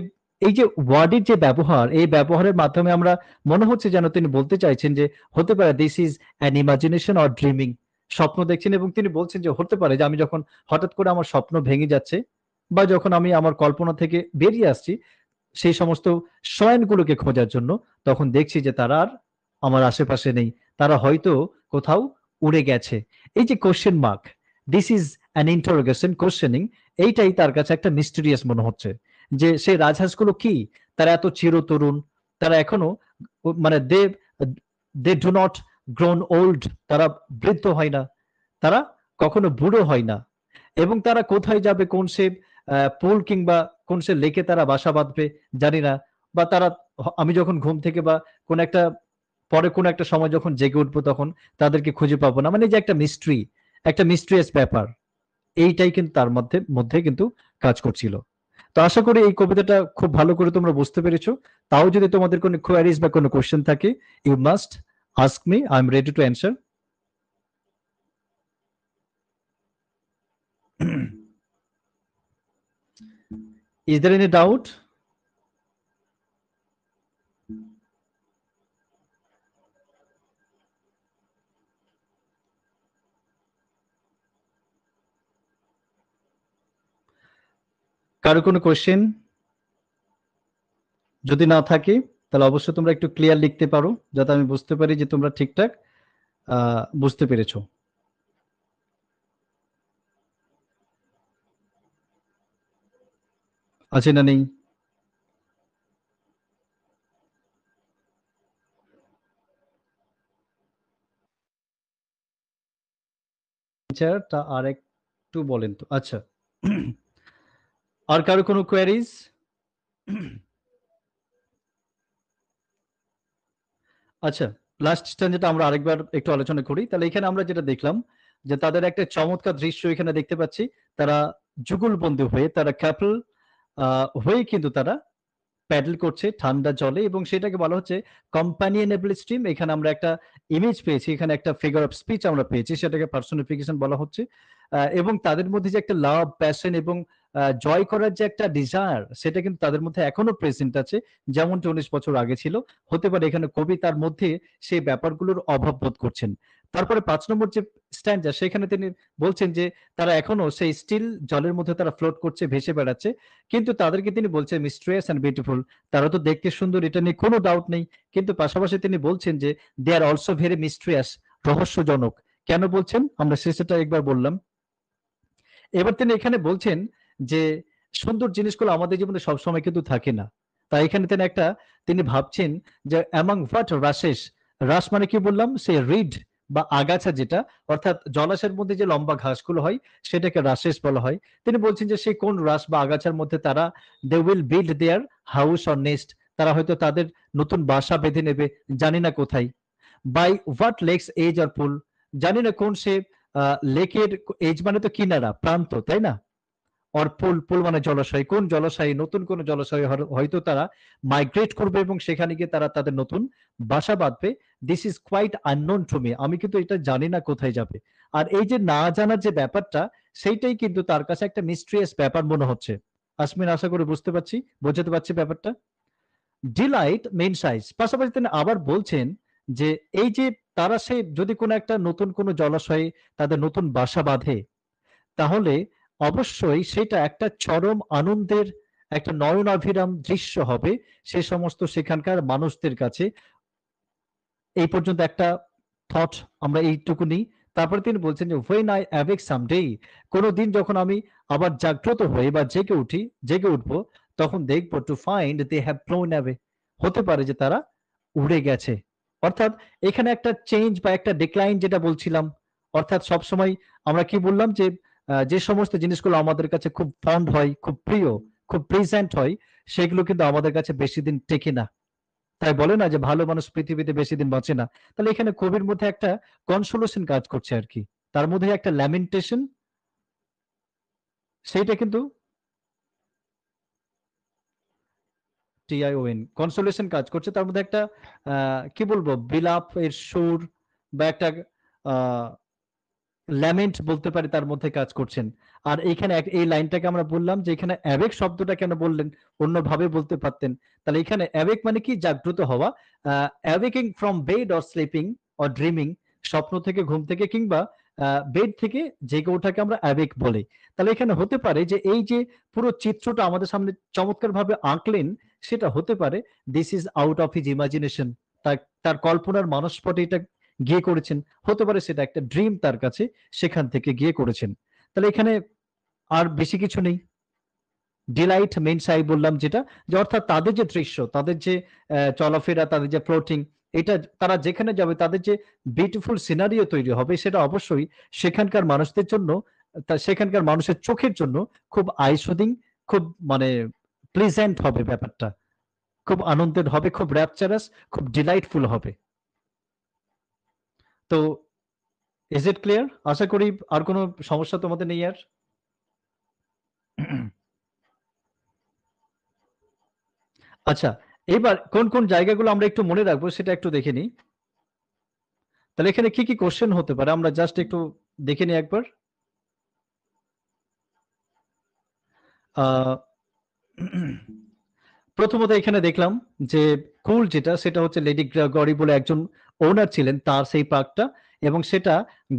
এই যে ওয়ার্ডের যে ব্যবহার, এই ব্যবহারের মাধ্যমে আমরা মনে হচ্ছে যেন তিনি বলতে চাইছেন যে হতে পারে this is an imagination or dreaming, স্বপ্ন দেখছেন। এবং তিনি বলছেন যে হতে পারে যে আমি যখন হঠাৎ করে আমার স্বপ্ন ভেঙে যাচ্ছে, বা যখন আমি আমার কল্পনা থেকে বেরিয়ে আসছি সেই সমস্ত শয়নগুলোকে খোঁজার জন্য, তখন দেখছি যে তারা আর আমার আশেপাশে নেই, তারা হয়তো কোথাও উড়ে গেছে। এই যে question mark, this is an interrogation, questioning, এইটাই তার কাছে একটা মিস্টেরিয়াস মনে হচ্ছে, যে সেই রাজহাঁসগুলো কি, তারা এত চিরতরুণ, তারা এখনো মানে they they do not grown old, তারা বৃদ্ধ হয় না, তারা কখনো বুড়ো হয় না। এবং তারা কোথায় যাবে, কোন সে পুল কিংবা কোন সে লেকে তারা বাসা বাঁধবে জানি না। বা তারা, আমি যখন ঘুম থেকে বা কোন একটা পরে কোন একটা সময় যখন জেগে উঠবো তখন তাদেরকে খুঁজে পাবো না, মানে যে একটা মিস্ট্রি, একটা মিস্ট্রিয়াস ব্যাপার, এইটাই কিন্তু তার মধ্যে মধ্যে কিন্তু কাজ করছিল। তো আশা করি এই কবিতাটা খুব ভালো করে তোমরা বুঝতে পেরেছো। তাও যদি তোমাদের কোনো কোয়ারিজ বা কোনো কোশ্চেন থাকে, you must ask me, I am ready to answer. Is there any doubt? কারো কোনো কোশ্চেন যদি না থাকে, তাহলে অবশ্যই তোমরা একটু ক্লিয়ার লিখতে পারো, যাতে আমি বুঝতে পারি যে তোমরা ঠিকঠাক বুঝতে পেরেছো। আছে না নেই? টা আর একটু বলেন তো। আচ্ছা, আর কারো কোনো কোয়ারিজ? আচ্ছা, লাস্ট স্ট্যান্ডাটা আমরা আরেকবার একটু আলোচনা করি। তাহলে এখানে আমরা যেটা দেখলাম, যে তাদের একটা চমৎকার দৃশ্য এখানে দেখতে পাচ্ছি। তারা যুগলবন্দী হয়ে, তারা কাপল হয়ে কিন্তু তারা প্যাডেল করছে ঠান্ডা জলে, এবং সেটাকে বলা হচ্ছে কম্পানিয়নেবল স্ট্রিম। এখানে আমরা একটা ইমেজ পেয়েছি, এখানে একটা ফিগার অফ স্পিচ আমরা পেয়েছি, সেটাকে পার্সনিফিকেশন বলা হচ্ছে। এবং তাদের মধ্যে যে একটা লাভ, প্যাশন এবং জয় করার যে একটা ডিজায়ার, সেটা কিন্তু তাদের মধ্যে এখনো প্রেজেন্ট আছে, যেমনটা 19 বছর আগে ছিল। হতে পারে এখানে কবি তার মধ্যে সেই ব্যাপারগুলোর অভাব বোধ করছেন। তারপরে 5 নম্বর যে স্ট্যান্ডা, সেখানে তিনি বলছেন যে তারা এখনো সেই স্টিল জলের মধ্যে তারা ফ্লোট করছে, ভেসে বেড়াচ্ছে, কিন্তু তাদেরকে তিনি বলছেন মিস্ট্রিয়াস অ্যান্ড বিউটিফুল। তারা তো দেখতে সুন্দর, এটা নিয়ে কোনো ডাউট নেই, কিন্তু পাশাপাশি তিনি বলছেন যে দে আর অলসো ভেরি মিস্ট্রিয়াস, রহস্যজনক। কেন বলছেন, আমরা শেষেটা একবার বললাম। এবার তিনি এখানে বলছেন যে সুন্দর জিনিসগুলো আমাদের জীবনে সবসময় কিন্তু থাকে না। তাই এখানে তিনি ভাবছেন যে অ্যামাং হোয়াট রাশেস, রাস মানে কি বললাম, সে রিড বা আগাছা যেটা, অর্থাৎ জলাশয়ের মধ্যে যে লম্বা ঘাসগুলো হয় সেটাকে রাশেস বলা হয়। তিনি বলছেন যে সেই কোন রাস বা আগাছার মধ্যে তারা they will build their house or nest, তারা হয়তো তাদের নতুন বাসা বেঁধে নেবে, জানি না কোথায়। By what lakes edge or pool, জানি না কোন সে লেকের এজ মানে তো কিনারা, প্রান্ত, তাই না? অর পুল, পুল মানে জলাশয়, কোন জলাশয়ে, নতুন কোন জলাশয়ে হয়তো তারা মাইগ্রেট করবে এবং সেখানে গিয়ে তারা তাদের নতুন বাসা বাঁধবে। This is quite unknown to me, আমি কিন্তু এটা জানি না কোথায় যাবে। আর এই যে না জানার যে ব্যাপারটা, সেইটাই কিন্তু তার কাছে একটা মিস্ট্রিয়াস ব্যাপার মনে হচ্ছে। আসমিন, আশা করি বুঝতে পারছি, বোঝাতে পারছি ব্যাপারটা। ডিলাইট মেইন সাইজ, পাশাপাশি তিনি আবার বলছেন যে এই যে তারা সে যদি কোনো একটা নতুন কোনো জলাশয়ে তাদের নতুন বাসা বাঁধে, তাহলে অবশ্যই সেটা একটা চরম আনন্দের একটা নয়নাভিরাম দৃশ্য হবে সে সমস্ত সেখানকার মানুষদের কাছে। এই পর্যন্ত একটা থট আমরা এইটুকু নিই। তারপরে তিনি বলছেন যে when I awake someday, কোনো দিন যখন আমি আবার জাগ্রত হই বা জেগে উঠবো, তখন দেখবো to find they have flown away, হতে পারে যে তারা উড়ে গেছে। অর্থাৎ এখানে একটা চেঞ্জ বা একটা ডিক্লাইন যেটা বলছিলাম, অর্থাৎ সবসময় আমরা কি বললাম যে যে সমস্ত জিনিসগুলো আমাদের কাছে খুব ফন্ড হয়, খুব প্রিয়, খুব প্রেজেন্ট হয়, সেগুলো কিন্তু আমাদের কাছে বেশি দিন টেকে না। তাই বলে না যে ভালো মানুষ পৃথিবীতে বেশি দিন বাঁচে না। তাহলে এখানে কবির মধ্যে একটা কনসোলেশন কাজ করছে আর কি, তার মধ্যে একটা ল্যামেন্টেশন, সেইটা কিন্তু টিআইওএন কনসোলেশন কাজ করছে, তার মধ্যে একটা কি বলবো বিলাপ এর সুর বা একটা ল্যামেন্ট বলতে পারি তার মধ্যে কাজ করছেন। আর এইখানে এই লাইনটাকে আমরা বললাম যে এখানে অ্যাওয়েক শব্দটা কেন বললেন, অন্যভাবে বলতে পারতেন। তাহলে এখানে অ্যাওয়েক মানে কি, জাগ্রত হওয়া, অ্যাওয়েকিং from bed or sleeping or dreaming, স্বপ্ন থেকে, ঘুম থেকে, কিংবা বেড থেকে জেগে ওঠাকে আমরা অ্যাওয়েক বলি। তাহলে এখানে হতে পারে যে এই যে পুরো চিত্রটা আমাদের সামনে চমৎকার ভাবে আঁকলেন, সেটা হতে পারে this is out of his imagination, তার তার কল্পনার মানসপটে এটা গিয়ে করেছেন। হতে পারে সেটা একটা ড্রিম তার কাছে, সেখান থেকে গিয়ে করেছেন। তাহলে এখানে আর বেশি কিছু নেই। ডিলাইট মেন্স আই বললাম যেটা, যে অর্থাৎ তাদের যে দৃশ্য, তাদের যে চলাফেরা, তাদের যে ফ্লোটিং, এটা তারা যেখানে যাবে তাদের যে বিউটিফুল সিনারিও তৈরি হবে, সেটা অবশ্যই সেখানকার মানুষদের জন্য, সেখানকার মানুষের চোখের জন্য খুব আইসোদিং, খুব মানে প্লেজেন্ট হবে ব্যাপারটা, খুব আনন্দের হবে, খুব র্যাপচারাস, খুব ডিলাইটফুল হবে। তো ইজ ইট ক্লিয়ার? আশা করি আর কোনো সমস্যা তোমাদের নেই আর। আচ্ছা, এবার কোন কোন জায়গাগুলো আমরা একটু মনে রাখবো সেটা একটু দেখে নিই। তাহলে এখানে কি কি কোশ্চেন হতে পারে আমরা জাস্ট একটু দেখে নিই একবার। আহ, প্রথমত এখানে দেখলাম যে কুল যেটা, সেটা হচ্ছে লেডি গ্রেগরি বলে একজন ওনার ছিলেন তার সেই পার্কটা, এবং সেটা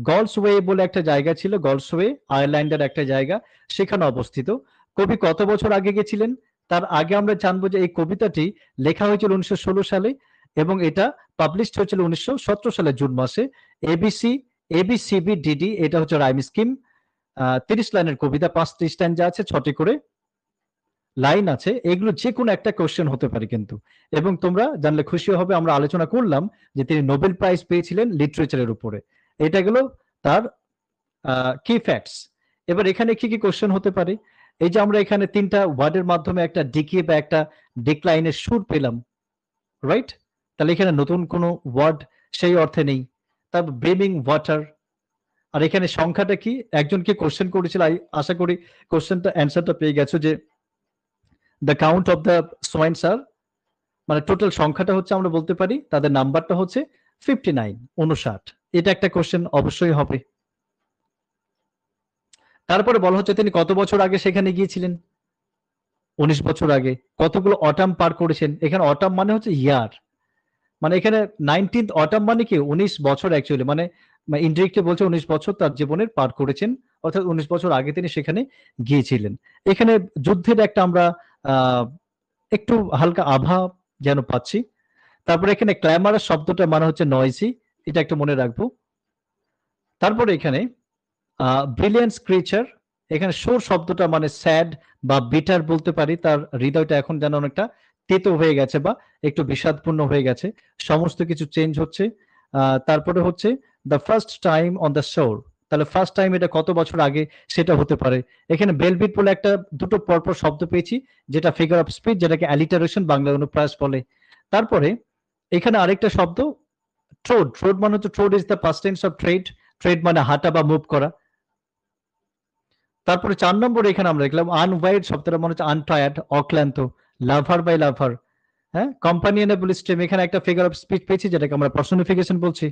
গলসওয়ে বলে একটা জায়গা ছিল, গলসওয়ে আয়ারল্যান্ডের একটা জায়গা, সেখানে অবস্থিত। কবি কত বছর আগে গেছিলেন, তার আগে আমরা জানবো যে এই কবিতাটি লেখা হয়েছিল 1916 সালে, এবং এটা পাবলিশ হয়েছিল 1917 সালে জুন মাসে। এবিসি এবিসিবি ডিডি, এটা হচ্ছে রাইম স্কিম। 30 লাইনের কবিতা, 5টি স্ট্যান্জা আছে, 6টি করে লাইন আছে। এগুলো যে কোনো একটা কোশ্চেন হতে পারে কিন্তু। এবং তোমরা জানলে খুশি হবে, আমরা আলোচনা করলাম যে তিনি নোবেল প্রাইজ পেয়েছিলেন লিটারেচারের উপরে। এটা গেল তার কি ফ্যাক্টস। এবার এখানে কি কি কোশ্চেন হতে পারে, এই যে আমরা এখানে 3টা ওয়ার্ডের মাধ্যমে একটা ডিকে বা একটা ডিক্লাইনের সুর পেলাম, রাইট? তাহলে এখানে নতুন কোনো ওয়ার্ড সেই অর্থে নেই। তারপর ব্রিমিং ওয়াটার, আর এখানে সংখ্যাটা কি, একজনকে কোশ্চেন করেছিল, আশা করি কোশ্চেনটা অ্যান্সারটা পেয়ে গেছো, যে দ্য কাউন্ট অফ দ্য সোয়াইন্স আর, মানে টোটাল সংখ্যাটা হচ্ছে, আমরা বলতে পারি তাদের নাম্বারটা হচ্ছে 59, 59। এটা একটা কোশ্চেন অবশ্যই হবে। তারপরে বলা হচ্ছে তিনি কত বছর আগে সেখানে গিয়েছিলেন, 19 বছর আগে। কতগুলো অটাম পার করেছেন, এখানে অটাম মানে হচ্ছে ইয়ার, মানে এখানে 19th অটাম মানে কি 19 বছর অ্যাকচুয়ালি, মানে ইনডিরেক্টলি বলছে 19 বছর তার জীবনের পার করেছেন, অর্থাৎ 19 বছর আগে তিনি সেখানে গিয়েছিলেন। এখানে যুদ্ধের একটা আমরা আহ একটু হালকা আভা যেন পাচ্ছি। তারপরে এখানে ক্ল্যামারাস শব্দটা মানে হচ্ছে নয়েজি, এটা একটু মনে রাখবো। তারপরে এখানে ব্রিলিয়ান্স ক্রিচার, এখানে সোর শব্দটা মানে স্যাড বা বিটার বলতে পারি, তার হৃদয়টা এখন যেন অনেকটা তেতো হয়ে গেছে বা একটু বিষাদপূর্ণ হয়ে গেছে, সমস্ত কিছু চেঞ্জ হচ্ছে। তারপরে হচ্ছে the first time on the শোর, তাহলে ফার্স্ট টাইম এটা কত বছর আগে সেটা হতে পারে। এখানে বেলবিট বলে একটা দুটো পরপর শব্দ পেয়েছি, যেটা ফিগার অফ স্পিচ, যেটাকে অ্যালিটারেশন বাংলা অনুপ্রাস বলে। তারপরে এখানে আরেকটা শব্দ ট্রোড, ট্রোড মানে হচ্ছে trod is the past tense of tread, tread মানে হাঁটা বা মুভ করা। তারপরে 4 নম্বরে এখানে আমরা দেখলাম আনওয়াইড শব্দটা মনে হচ্ছে আনটায়ার্ড, অক্লান্ত, লাভার বাই লাভার। হ্যাঁ, কম্পানিয়নেবল স্টেম, এখানে একটা ফিগার অফ স্পিচ পেয়েছি যেটাকে আমরা পার্সনিফিকেশন বলছি।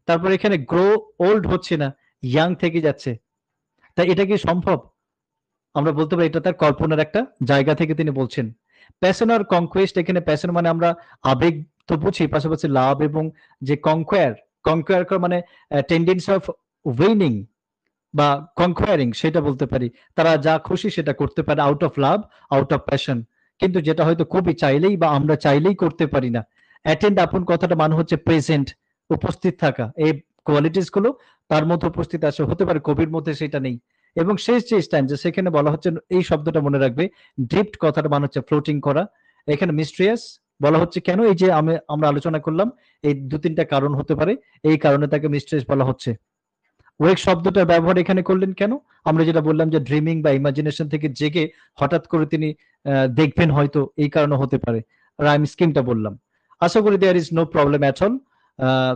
তারপর এখানে গ্রো ওল্ড হচ্ছে না, ইয়াং থেকে যাচ্ছে। তাই এটা কি সম্ভব? আমরা বলতে পারি এটা তার কল্পনার একটা জায়গা থেকে তিনি বলছেন। প্যাশন আর কনকোয়েস্ট, এখানে প্যাশন মানে আমরা আবেগ তো বুঝি, পাশাপাশি লাভ, এবং যে কনকোয়ার, কনকোয়ার মানে টেন্ডেন্সি অফ উইনিং বা কনকোয়ারিং, সেটা বলতে পারি। তারা যা খুশি সেটা করতে পারে out of love, out of passion, কিন্তু যেটা হয়তো কবি চাইলেই বা আমরা চাইলেই করতে পারি না। অ্যাটেন্ড আপন কথাটা মানে হচ্ছে প্রেজেন্ট, উপস্থিত থাকা। এই কোয়ালিটিস গুলো তার মধ্যে উপস্থিত আছে, হতে পারে কবির মধ্যে সেটা নেই, এবং শেষ যে স্ট্যান্ডা সেখানে বলা হচ্ছে, এই শব্দটা মনে রাখবে, ড্রিফট কথাটা মানে হচ্ছে ফ্লোটিং করা। এখানে মিস্ট্রিয়াস বলা হচ্ছে কেন, এই যে আমরা আলোচনা করলাম এই 2-3টা কারণ হতে পারে, এই কারণে তাকে মিস্ট্রিয়াস বলা হচ্ছে। ওয়েক শব্দটার ব্যবহার এখানে করলেন কেন? আমরা যেটা বললাম যে ড্রিমিং বা ইমাজিনেশন থেকে জেগে হঠাৎ করে তিনি দেখবেন হয়তো, এই কারণে হতে পারে। রাইম স্কিমটা বললাম। আশা করি there is no problem at all.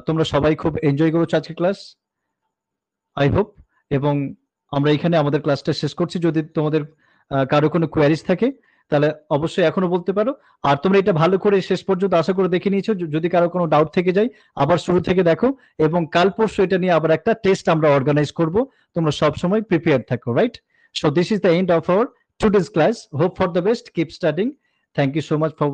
তোমরা সবাই খুব এনজয় করেছো আজকের ক্লাস, আই হোপ। এবং আমরা এখানে আমাদের ক্লাসটা শেষ করছি। যদি তোমাদের কারো কোনো কোয়ারিজ থাকে তাহলে অবশ্যই এখনো বলতে পারো। আর তোমরা এটা ভালো করে শেষ পর্যন্ত আশা করে দেখে নিয়েছো। যদি কারো কোনো ডাউট থেকে যায় আবার শুরু থেকে দেখো, এবং কাল পরশু এটা নিয়ে আবার একটা টেস্ট আমরা অর্গানাইজ করব। তোমরা সব সময় প্রিপেয়ার থাকো, right? So this is the end of our today's class. Hope for the best, keep studying. Thank you so much for